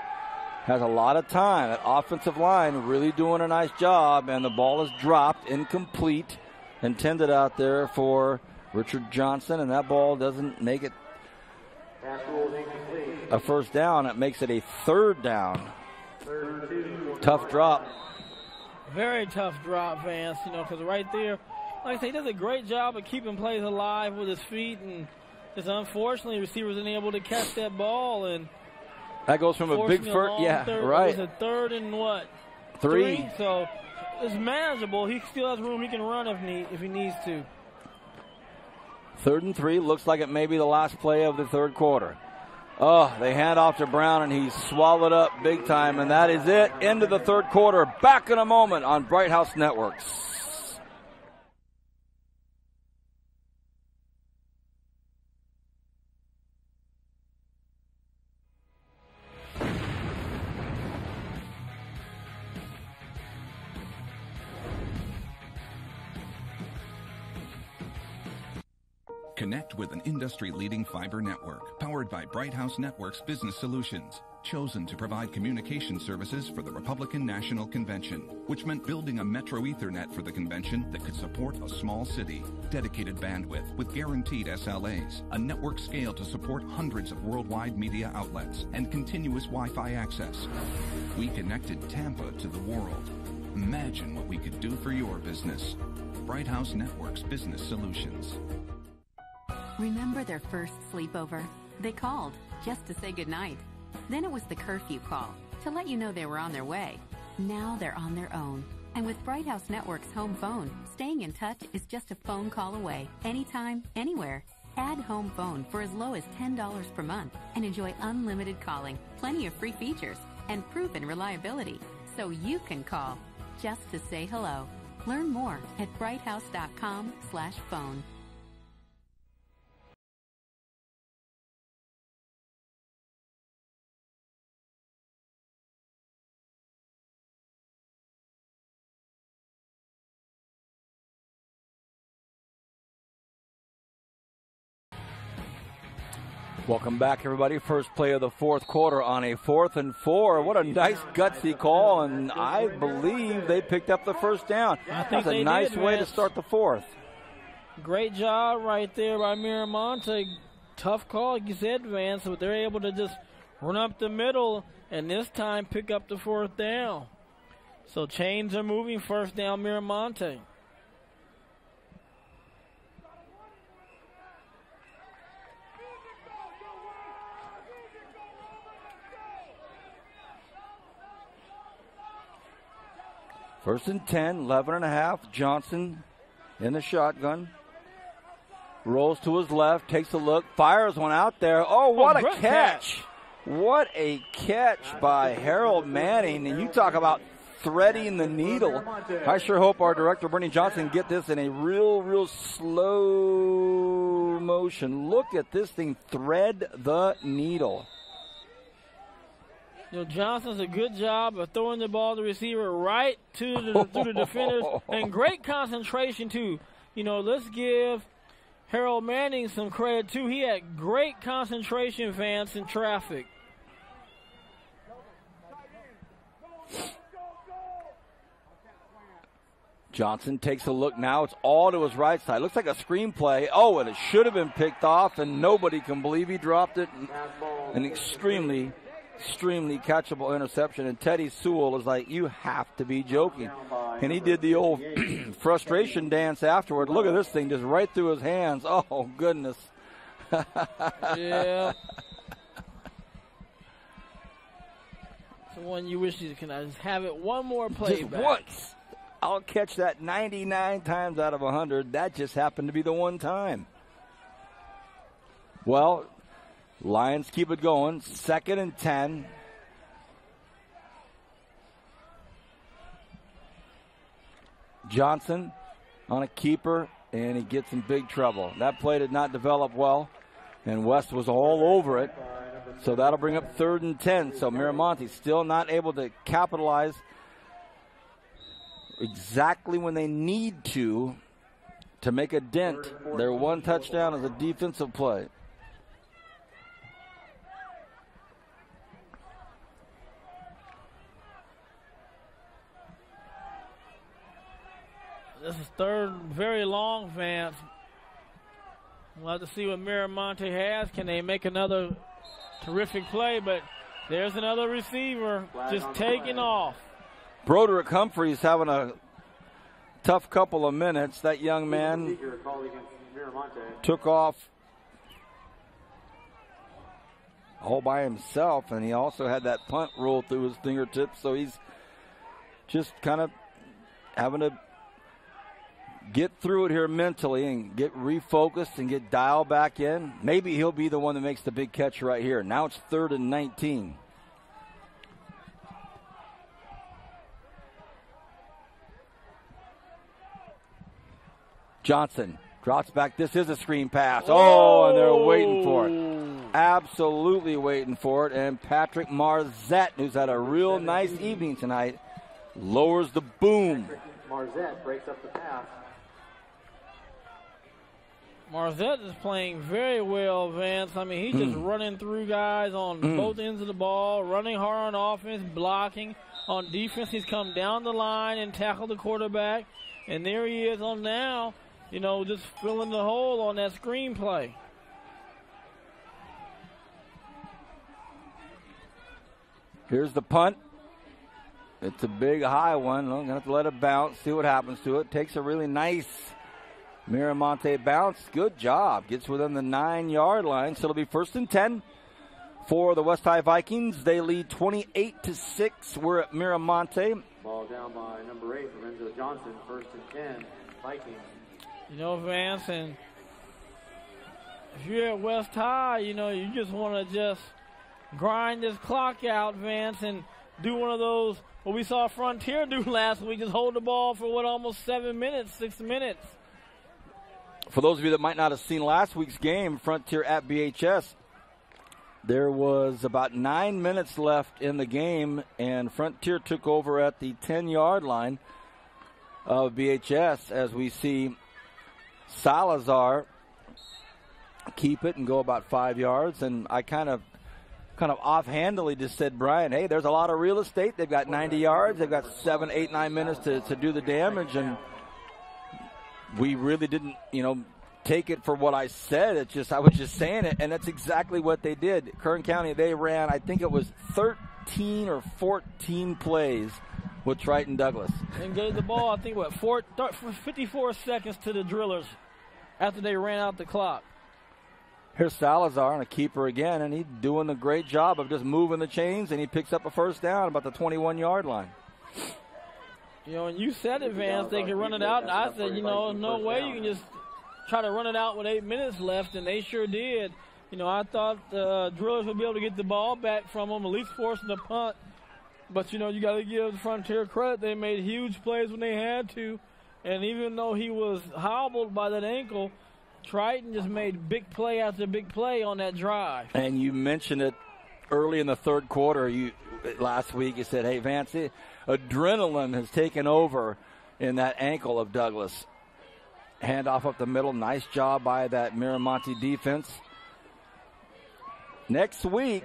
Has a lot of time. That offensive line really doing a nice job, and the ball is dropped, incomplete, intended out there for Richard Johnson, and that ball doesn't make it a first down. It makes it a 3rd down. Tough drop. Very tough drop, Vance, you know, because right there, like I say, he does a great job of keeping plays alive with his feet, and just unfortunately, receivers aren't able to catch that ball, and that goes from a big first, yeah, right. It was a 3rd and what? 3. So it's manageable. He still has room. He can run if he needs to. 3rd and 3. Looks like it may be the last play of the 3rd quarter. Oh, they hand off to Brown, and he's swallowed up big time, and that is it. Into the 3rd quarter. Back in a moment on Bright House Networks. Connect with an industry-leading fiber network powered by Bright House Networks Business Solutions, chosen to provide communication services for the Republican National Convention, which meant building a metro Ethernet for the convention that could support a small city, dedicated bandwidth with guaranteed SLAs, a network scale to support hundreds of worldwide media outlets, and continuous Wi-Fi access. We connected Tampa to the world. Imagine what we could do for your business. Bright House Networks Business Solutions. Remember their first sleepover? They called just to say goodnight. Then it was the curfew call to let you know they were on their way. Now they're on their own. And with Bright House Network's home phone, staying in touch is just a phone call away, anytime, anywhere. Add home phone for as low as $10 per month and enjoy unlimited calling, plenty of free features, and proven reliability. So you can call just to say hello. Learn more at brighthouse.com/phone. Welcome back, everybody. First play of the 4th quarter on a 4th and 4. What a nice gutsy call, and I believe they picked up the first down. That's a nice way to start the 4th. Great job right there by Mira Monte. Tough call, like you said, Vance, but they're able to just run up the middle and this time pick up the 4th down. So chains are moving. First down, Mira Monte. First and 10, 11 and a half. Johnson in the shotgun. Rolls to his left, takes a look, fires one out there. Oh, what a catch. What a catch by Harold Manning. And you talk about threading the needle. I sure hope our director, Bernie Johnson, get this in a real slow motion. Look at this thing thread the needle. You know, Johnson's a good job of throwing the ball to the receiver right to the defenders, and great concentration, too. You know, let's give Harold Manning some credit, too. He had great concentration, Vance, in traffic. Johnson takes a look now. It's all to his right side. Looks like a screenplay. Oh, and it should have been picked off, and nobody can believe he dropped it. An extremely catchable interception, and Teddy Sewell is like, you have to be joking. And he did the old frustration dance afterward. Look at this thing just right through his hands. Oh, goodness. Yeah. It's the one you wish you could just have it one more play just back. Once. I'll catch that 99 times out of 100. That just happened to be the one time. Well, Lions keep it going. 2nd and 10. Johnson on a keeper, and he gets in big trouble. That play did not develop well, and West was all over it. So that'll bring up 3rd and 10. So Miramonte still not able to capitalize exactly when they need to make a dent. Their one touchdown is a defensive play. This is 3rd, very long, Vance. We'll have to see what Miramonte has. Can they make another terrific play? But there's another receiver just taking off. Broderick Humphrey's having a tough couple of minutes. That young man took off all by himself, and he also had that punt roll through his fingertips, so he's just kind of having to get through it here mentally and get refocused and get dialed back in. Maybe he'll be the one that makes the big catch right here. Now it's 3rd and 19. Johnson drops back. This is a screen pass. Oh, and they're waiting for it. Absolutely waiting for it. And Patrick Marzette, who's had a real nice evening tonight, lowers the boom. Marzette breaks up the pass. Marzette is playing very well, Vance. I mean, he's just running through guys on both ends of the ball, running hard on offense, blocking. On defense, he's come down the line and tackled the quarterback. And there he is on now, just filling the hole on that screenplay. Here's the punt. It's a big high one. I'm going to have to let it bounce, see what happens to it. Takes a really nice Miramonte bounce. Good job. Gets within the 9-yard line. So it'll be 1st and 10 for the West High Vikings. They lead 28-6. We're at Miramonte. Ball down by number 8, Lorenzo Johnson. 1st and 10, Vikings. Vance, and if you're at West High, you just want to just grind this clock out, Vance, and do one of those, what we saw Frontier do last week, just hold the ball for almost 7 minutes, 6 minutes. For those of you that might not have seen last week's game, Frontier at BHS, there was about 9 minutes left in the game, and Frontier took over at the 10-yard line of BHS as we see Salazar keep it and go about 5 yards. And I kind of offhandedly just said, Brian, hey, there's a lot of real estate. They've got 90 yards. They've got 7, 8, 9 minutes to do the damage. And we really didn't, take it for what I said. I was just saying it, and that's exactly what they did. Kern County, they ran, I think it was 13 or 14 plays with Triton Douglas. And gave the ball, I think, 54 seconds to the Drillers after they ran out the clock. Here's Salazar on a keeper again, and he's doing a great job of just moving the chains, and he picks up a 1st down about the 21-yard line. And you said it, Vance, they can run it out, and I said, there's no way you can just try to run it out with 8 minutes left, and they sure did. I thought the Drillers would be able to get the ball back from them, at least forcing the punt. But, you got to give the Frontier credit. They made huge plays when they had to. And even though he was hobbled by that ankle, Triton just made big play after big play on that drive. And you mentioned it early in the 3rd quarter. Last week you said, hey, Vance, adrenaline has taken over in that ankle of Douglas. Handoff up the middle. Nice job by that Miramonte defense. Next week,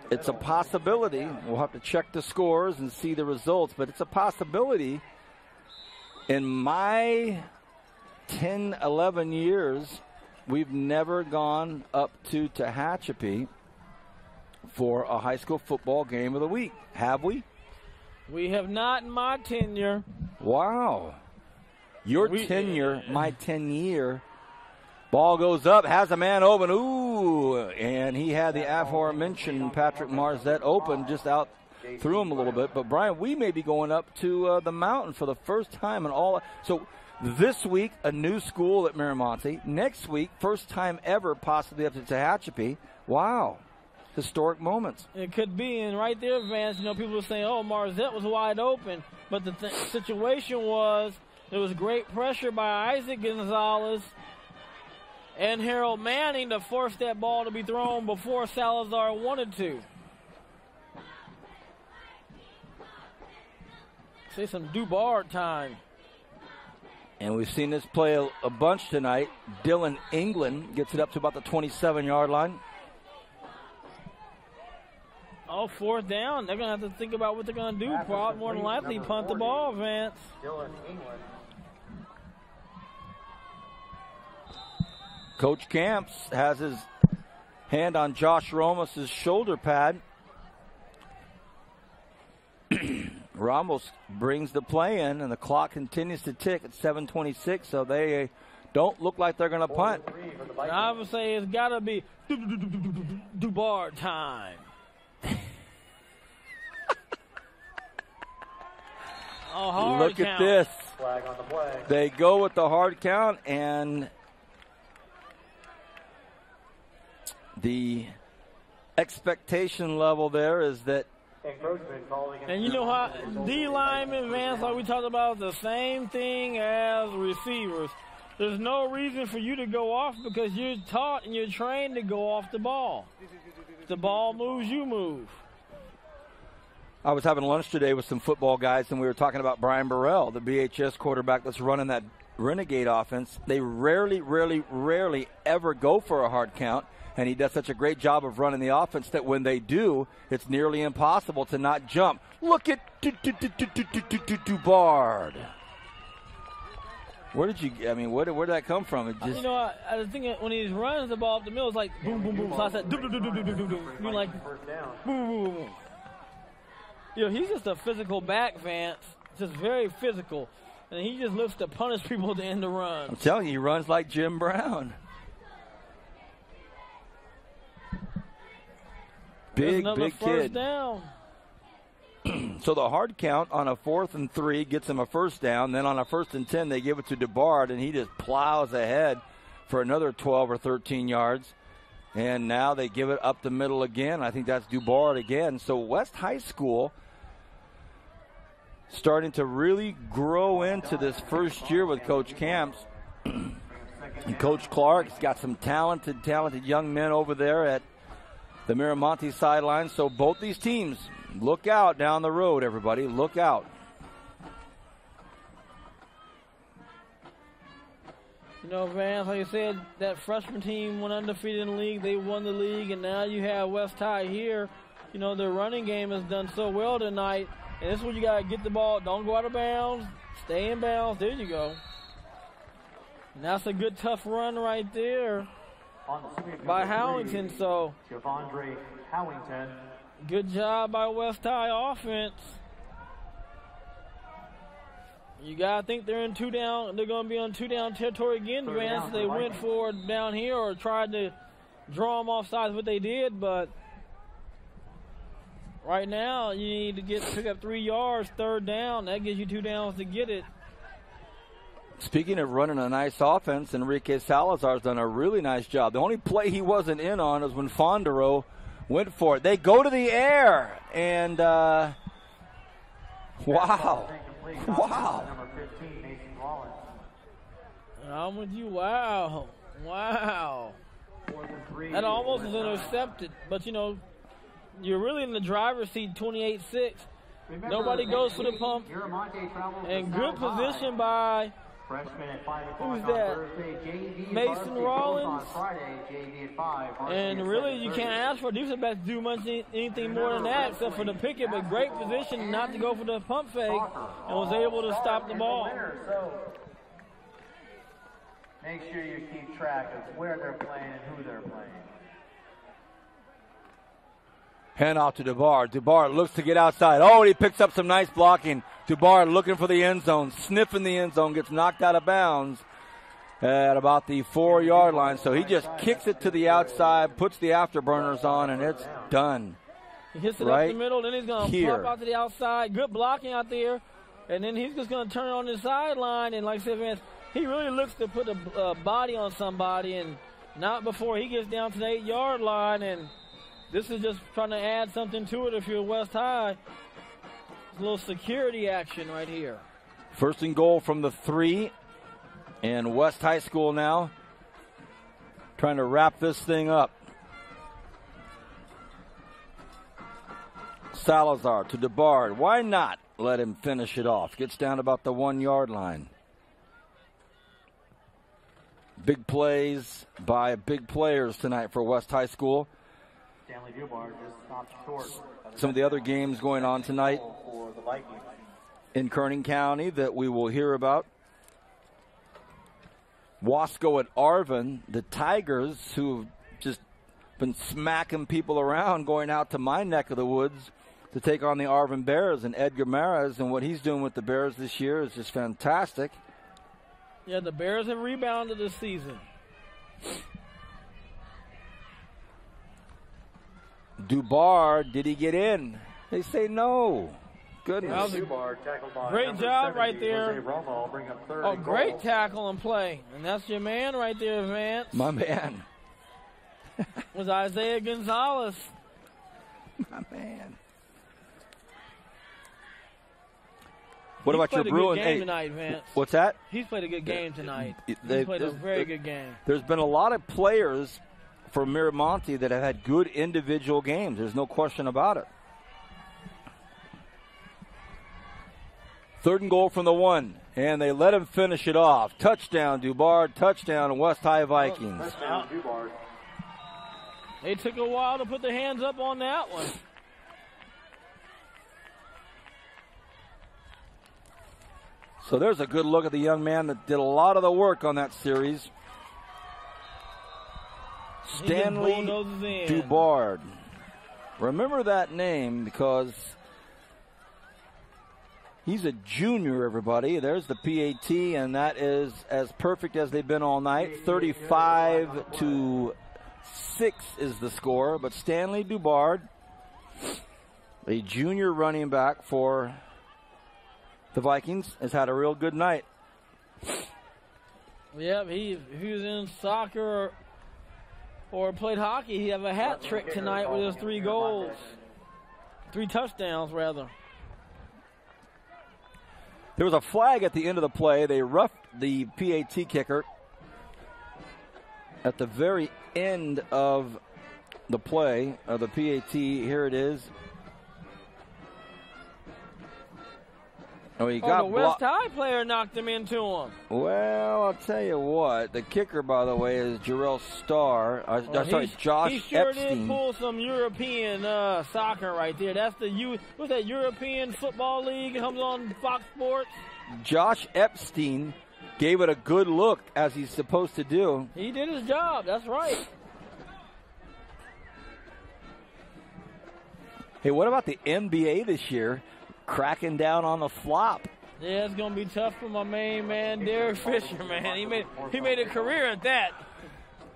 it's a possibility. We'll have to check the scores and see the results, but it's a possibility. In my 10, 11 years, we've never gone up to Tehachapi for a high school football game of the week. Have we? We have not in my tenure. Wow. Your tenure, my 10-year. Ball goes up, has a man open. Ooh, and he had the aforementioned Patrick Marzette open, just out through him a little bit. But, Brian, we may be going up to the mountain for the first time in all. So this week, a new school at Miramonte. Next week, first time ever possibly up to Tehachapi. Wow. Historic moments. It could be, and right there, Vance, people were saying, oh, Marzette was wide open. But the situation was there was great pressure by Isaac Gonzalez. And Harold Manning to force that ball to be thrown before Salazar wanted to. See some Dubard time. And we've seen this play a bunch tonight. Dylan England gets it up to about the 27-yard line. Oh, fourth down. They're going to have to think about what they're going to do. Probably more than likely punt the ball, Vance. Dylan England. Coach Camps has his hand on Josh Ramos' shoulder pad. Ramos brings the play in, and the clock continues to tick at 7:26, so they don't look like they're going to punt. I would say it's got to be Dubard time. Oh, hard Look count. at this. Flag on the play. They go with the hard count, and the expectation level there is that. And you know how D linemen, Vance, like we talked about, the same thing as receivers. There's no reason for you to go off because you're taught and you're trained to go off the ball. If the ball moves, you move. I was having lunch today with some football guys, and we were talking about Brian Burrell, the BHS quarterback that's running that Renegade offense. They rarely ever go for a hard count, and he does such a great job of running the offense that when they do, it's nearly impossible to not jump. Look at Dubard. Where did where did that come from? It just, you know, I think when he runs the ball up the middle, it's like boom, boom, boom. So I said, boom, like boom, boom, boom. You know, he's just a physical back, Vance. Just very physical. And he just looks to punish people to end the run. I'm telling you, he runs like Jim Brown. Big first kid. Down. So the hard count on a 4th and 3 gets him a first down. Then on a 1st and 10, they give it to Dubard, and he just plows ahead for another 12 or 13 yards. And now they give it up the middle again. I think that's Dubard again. So West High School starting to really grow into this first year with Coach Camps. And Coach Clark's got some talented young men over there at the Mira Monte sideline. So both these teams, look out down the road, everybody. Look out. You know, Vance, like I said, that freshman team went undefeated in the league. They won the league, and now you have West High here. You know, their running game has done so well tonight. And this is where you got to get the ball. Don't go out of bounds. Stay in bounds. There you go. And that's a good, tough run right there by Howington. So, Javondre Howington. Good job by West High offense. You got to think they're in 2 down. They're going to be on 2 down territory again, Vance. They went for it down here or tried to draw them off sides what they did, but right now you need to pick up 3 yards, 3rd down. That gives you 2 downs to get it. Speaking of running a nice offense, Enrique Salazar's done a really nice job. The only play he wasn't in on is when Fondero went for it. They go to the air, and wow. Number 15, Mason Rollins. I'm with you. Wow. That almost was intercepted, but you know, you're really in the driver's seat, 28-6. Nobody goes for the pump. And good position by, who's that? Mason Rollins. And really, you can't ask for a defensive back to do anything more than that except for the picket, but great position not to go for the pump fake and was able to stop the ball. Make sure you keep track of where they're playing and who they're playing. Hand off to Dubard. Dubard looks to get outside. Oh, and he picks up some nice blocking. Dubard looking for the end zone, sniffing the end zone, gets knocked out of bounds at about the 4-yard line. So he just kicks it to the outside, puts the afterburners on, and it's done. He hits it up the middle, then he's going to pop out to the outside. Good blocking out there. And then he's just going to turn it on the sideline. And like I said, Vance, he really looks to put a body on somebody, and not before he gets down to the 8-yard line. And this is just trying to add something to it if you're West High. It's a little security action right here. 1st and goal from the 3. And West High School now trying to wrap this thing up. Salazar to DeBard. Why not let him finish it off? Gets down about the 1 yard line. Big plays by big players tonight for West High School. Stanley DeBard just stopped short. Some of the other games going on tonight For the Vikings. in Kerning County that we will hear about. Wasco at Arvin, the Tigers, who have just been smacking people around, going out to my neck of the woods to take on the Arvin Bears, and Edgar Maras, and what he's doing with the Bears this year is just fantastic. Yeah, the Bears have rebounded this season. Dubar, did he get in? They say no. Goodness. Great job right there. Oh, great tackle and play. And that's your man right there, Vance. My man. Was Isaiah Gonzalez. My man. What about your Bruin? He's played a good game tonight, Vance. What's that? He's played a good game tonight. He's played a very good game. There's been a lot of players for Miramonte that have had good individual games. There's no question about it. 3rd and goal from the 1, and they let him finish it off. Touchdown, Dubar. Touchdown, West High Vikings. They took a while to put their hands up on that one. So there's a good look at the young man that did a lot of the work on that series. Stanley Dubard. Remember that name because he's a junior, everybody. There's the PAT, and that is as perfect as they've been all night. 35-6 is the score. But Stanley Dubard, a junior running back for the Vikings, has had a real good night. Yeah, if he was in soccer or played hockey, he'd have a hat trick tonight with his 3 goals. 3 touchdowns, rather. There was a flag at the end of the play. They roughed the PAT kicker at the very end of the play of the PAT. Here it is. Oh, he got the West High player knocked him into him. Well, I'll tell you what. The kicker, by the way, is Jarrell Starr. Josh He sure Epstein. did pull some European soccer right there. That's what's that European Football League? It comes on Fox Sports. Josh Epstein gave it a good look, as he's supposed to do. He did his job. That's right. Hey, what about the NBA this year? Cracking down on the flop. Yeah, it's gonna be tough for my main man, Derek Fisher. Man, he made a career at that.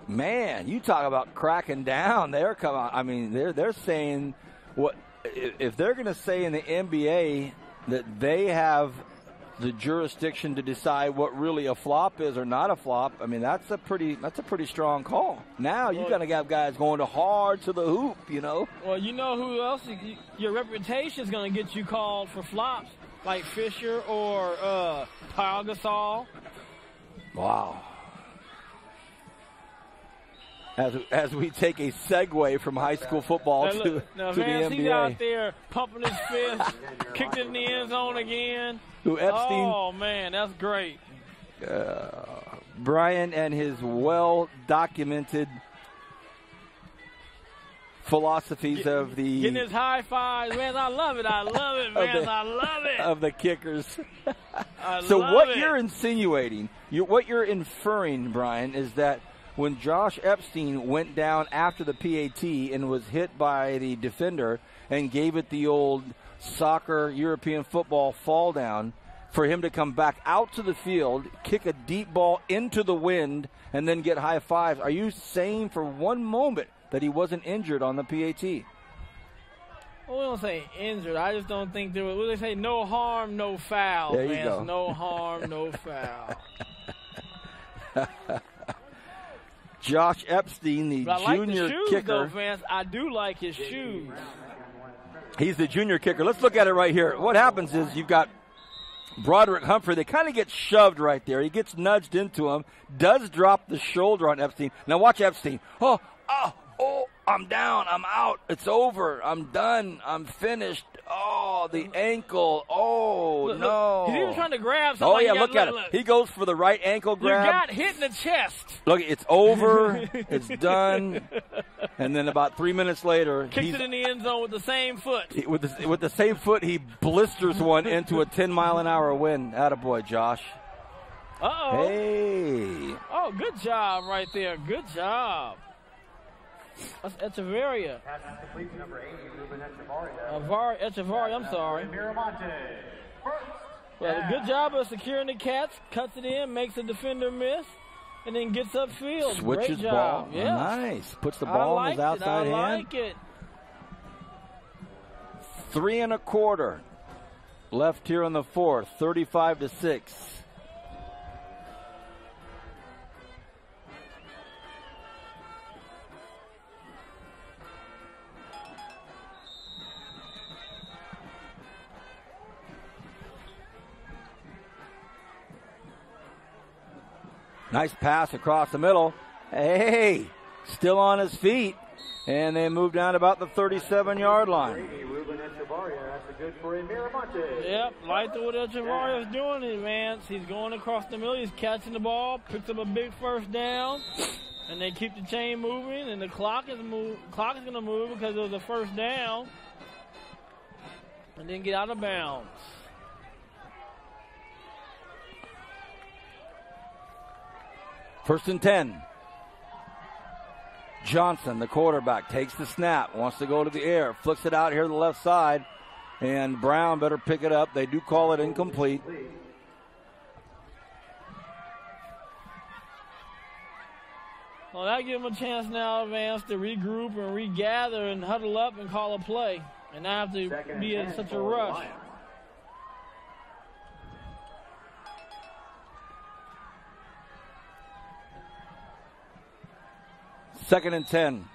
Man, you talk about cracking down. They're coming. I mean, they're saying what if they're going to say in the NBA that they have the jurisdiction to decide what really a flop is or not a flop. I mean, that's a pretty strong call. Now you got to have guys going hard to the hoop, you know. Well, you know who else? Your reputation is going to get you called for flops, like Fisher or Pau Gasol. Wow. As we take a segue from high school football to the NBA. He's out there pumping his fist, kicked it in the end zone again. Who, Epstein? Oh, man, that's great. Brian and his well-documented philosophies of the... Getting his high fives. Man, I love it, man. I love it. Of the kickers. So what you're insinuating, what you're inferring, Brian, is that when Josh Epstein went down after the PAT and was hit by the defender and gave it the old soccer, European football fall down, for him to come back out to the field, kick a deep ball into the wind, and then get high fives. Are you saying for one moment that he wasn't injured on the PAT? Well, we don't say injured. I just don't think there was. What do they say? No harm, no foul. There you go. No harm, no foul. Josh Epstein, the junior kicker. Though, Vance. I do like his shoes. He's the junior kicker. Let's look at it right here. What happens is you've got Broderick Humphrey, they kind of get shoved right there. He gets nudged into him, does drop the shoulder on Epstein. Now watch Epstein. Oh, I'm down. I'm out. It's over. I'm done. I'm finished. Oh, the ankle. Oh, look, no. He's even trying to grab something. Oh, yeah, look at it. He goes for the right ankle grab. You got hit in the chest. Look, it's over. It's done. And then about 3 minutes later, kicks it in the end zone with the same foot. With the same foot, he blisters one into a 10-mile-an-hour wind. Attaboy, Josh. Uh-oh. Hey. Oh, good job right there. Good job. That's Echevarria. Pass is complete to number 80, Ruben Echevarria. Echevarria, I'm sorry. Mira Monte. First. Well, a good job of securing the catch, cuts it in, makes the defender miss, and then gets upfield. Switches Great job. ball. Yeah. Nice. Puts the ball in his outside hand. I like it. 3 1/4 left here in the fourth. 35-6. Nice pass across the middle. Hey, still on his feet. And they move down about the 37-yard line. Ruben Echevarria, that's a good for a Mira Monte. Yep, like what Echevarria is doing in advance. He's going across the middle. He's catching the ball, picks up a big first down, and they keep the chain moving. And the clock is going to move because it was a first down, and then get out of bounds. First and 10. Johnson, the quarterback, takes the snap, wants to go to the air, flicks it out here to the left side, and Brown better pick it up. They do call it incomplete. Well, that gives them a chance now, Vance, to regroup and regather and huddle up and call a play and not have to be in such a rush. Second and 10.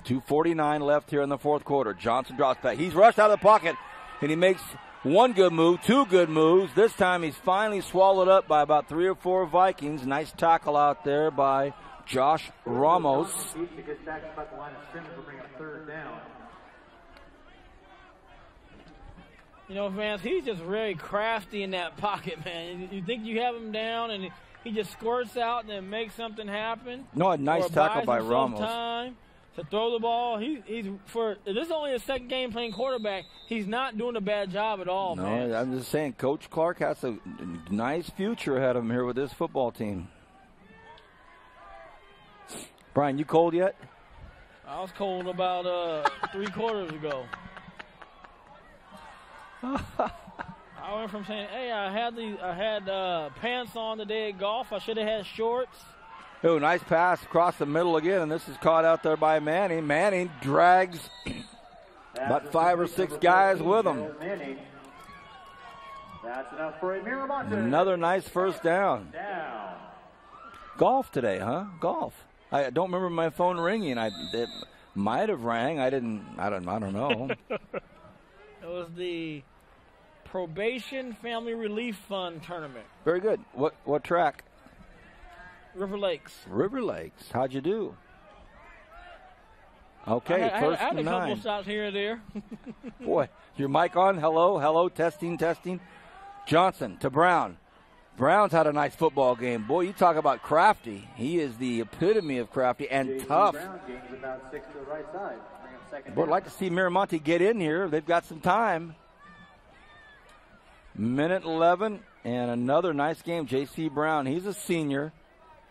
.249 left here in the fourth quarter. Johnson drops back. He's rushed out of the pocket, and he makes one good move, two good moves. This time he's finally swallowed up by about 3 or 4 Vikings. Nice tackle out there by Josh Ramos. You know, Vance, he's just very crafty in that pocket, man. You think you have him down, and he just squirts out and then makes something happen. No, a nice tackle by Ramos. Time to throw the ball. This is only his second game playing quarterback. He's not doing a bad job at all, man. I'm just saying, Coach Clark has a nice future ahead of him here with this football team. Brian, you cold yet? I was cold about 3 quarters ago. I went from saying, "Hey, I had pants on today at golf. I should have had shorts." Oh, nice pass across the middle again, and this is caught out there by Manning. Manning drags about 5 or 6 guys with him. That's enough for a Mira Monte. Another nice first down. Golf today, huh? Golf. I don't remember my phone ringing. It might have rang. I don't know. It was the Probation Family Relief Fund tournament. Very good. What track? River Lakes. River Lakes. How'd you do? Okay, first I had and a 9. couple shots here and there. Boy, your mic on? Hello, testing. Johnson to Brown. Brown's had a nice football game. Boy, you talk about crafty. He is the epitome of crafty and tough. Brown gains about 6 to the right side. Bring up second Boy, I'd down. like to see Miramonte get in here. They've got some time. Minute 11 and another nice game. J.C. Brown, he's a senior.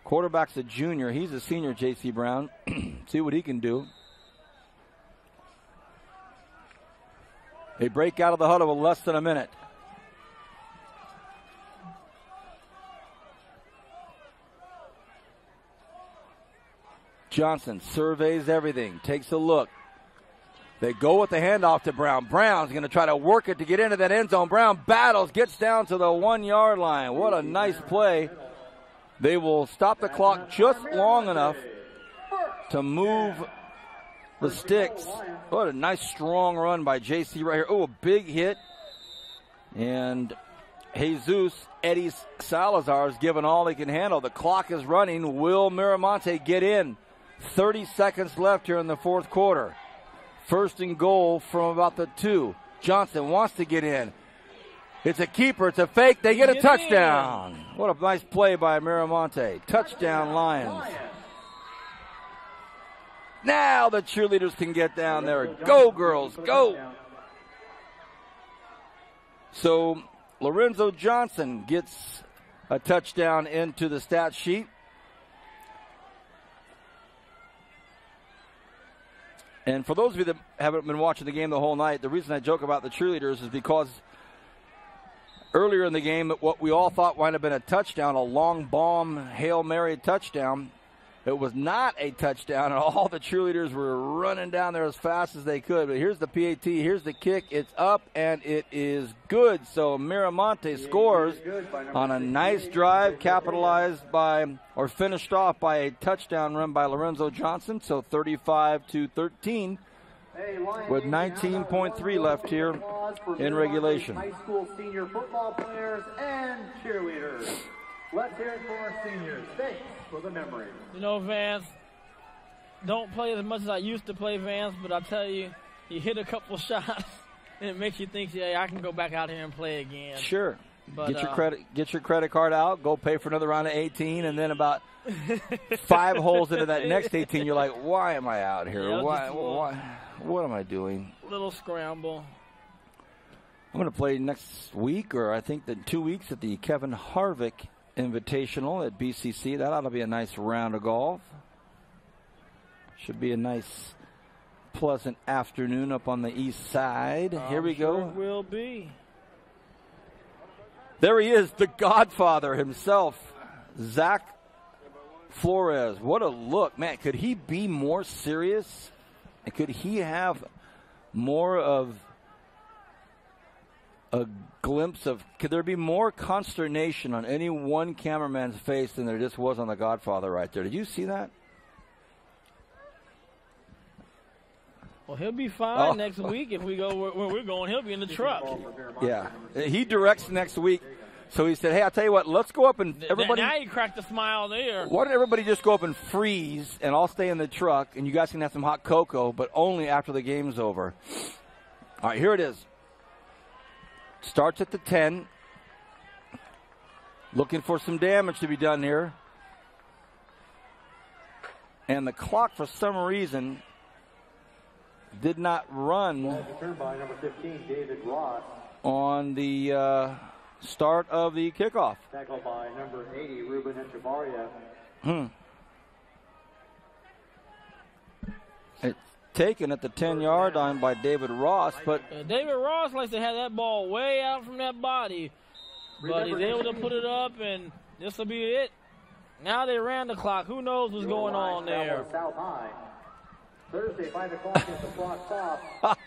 Quarterback's a junior. He's a senior, J.C. Brown. See what he can do. They break out of the huddle with less than a minute. Johnson surveys everything, takes a look, They go with the handoff to Brown. Brown's going to try to work it to get into that end zone. Brown battles, gets down to the 1 yard line. What a nice play. They will stop the clock just long enough to move the sticks. What a nice strong run by JC right here. Oh, a big hit. And Jesus, Eddie Salazar, is giving all he can handle. The clock is running. Will Miramonte get in? 30 seconds left here in the fourth quarter. First and goal from about the 2. Johnson wants to get in. It's a keeper. It's a fake. They get a touchdown. What a nice play by Miramonte. Touchdown, Lions. Now the cheerleaders can get down there. Go, girls, go. So Lorenzo Johnson gets a touchdown into the stat sheet. And for those of you that haven't been watching the game the whole night, the reason I joke about the cheerleaders is because earlier in the game, what we all thought might have been a touchdown, a long bomb, Hail Mary touchdown, it was not a touchdown, and all the cheerleaders were running down there as fast as they could. But here's the PAT, here's the kick, it's up, and it is good. So Miramonte scores on a nice drive, capitalized by, or finished off by a touchdown run by Lorenzo Johnson. So 35-13 with 19.3 left here in regulation. High school senior football players and cheerleaders. Let's hear it for our seniors. Thanks for the memory. You know, Vance, don't play as much as I used to play, Vance, but I tell you, you hit a couple shots, and it makes you think, yeah, I can go back out here and play again. Sure. But, get your credit card out, go pay for another round of 18, and then about 5 holes into that next 18, you're like, why am I out here? Yeah, What am I doing? Little scramble. I'm going to play next week, or I think that 2 weeks, at the Kevin Harvick Invitational at BCC. That ought to be a nice round of golf. Should be a nice, pleasant afternoon up on the east side. Here we go. It will be. There he is, the Godfather himself, Zach Flores. What a look. Man, could he be more serious? And could he have more of a glimpse of, could there be more consternation on any one cameraman's face than there just was on the Godfather right there? Did you see that? Well, he'll be fine next week if we go where we're going. He'll be in the truck. Yeah. He directs next week. So he said, hey, I'll tell you what, let's go up and everybody. Now you cracked a smile there. Why don't everybody just go up and freeze, and I'll stay in the truck, and you guys can have some hot cocoa, but only after the game's over. All right, here it is. Starts at the 10. Looking for some damage to be done here. And the clock, for some reason, did not run by number 15, David Ross. on the start of the kickoff. Tackled by number 80, Ruben Echevarria. It's taken at the 10-yard line by David Ross, but David Ross likes to have that ball way out from that body, but he's able to put it up, and this will be it. Now they ran the clock. Who knows what's going on there? South High. Thursday, 5 o'clock is the clock off.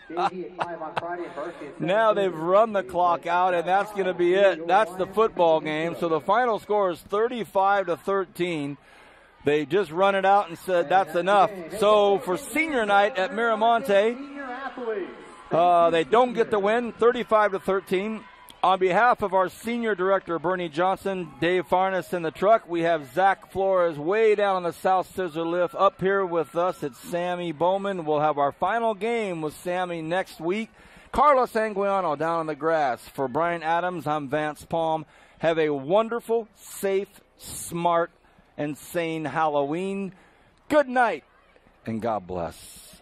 JV at 5 on Friday and varsity at 7. now they've run the clock out, and that's going to be it. That's the football game. So the final score is 35-13. They just run it out and said that's enough. So for senior night at Miramonte, they don't get the win, 35-13. On behalf of our senior director, Bernie Johnson, Dave Farnes in the truck, we have Zach Flores way down on the South Scissor Lift. Up here with us, it's Sammy Bowman. We'll have our final game with Sammy next week. Carlos Anguiano down on the grass. For Brian Adams, I'm Vance Palm. Have a wonderful, safe, smart, and sane Halloween. Good night, and God bless.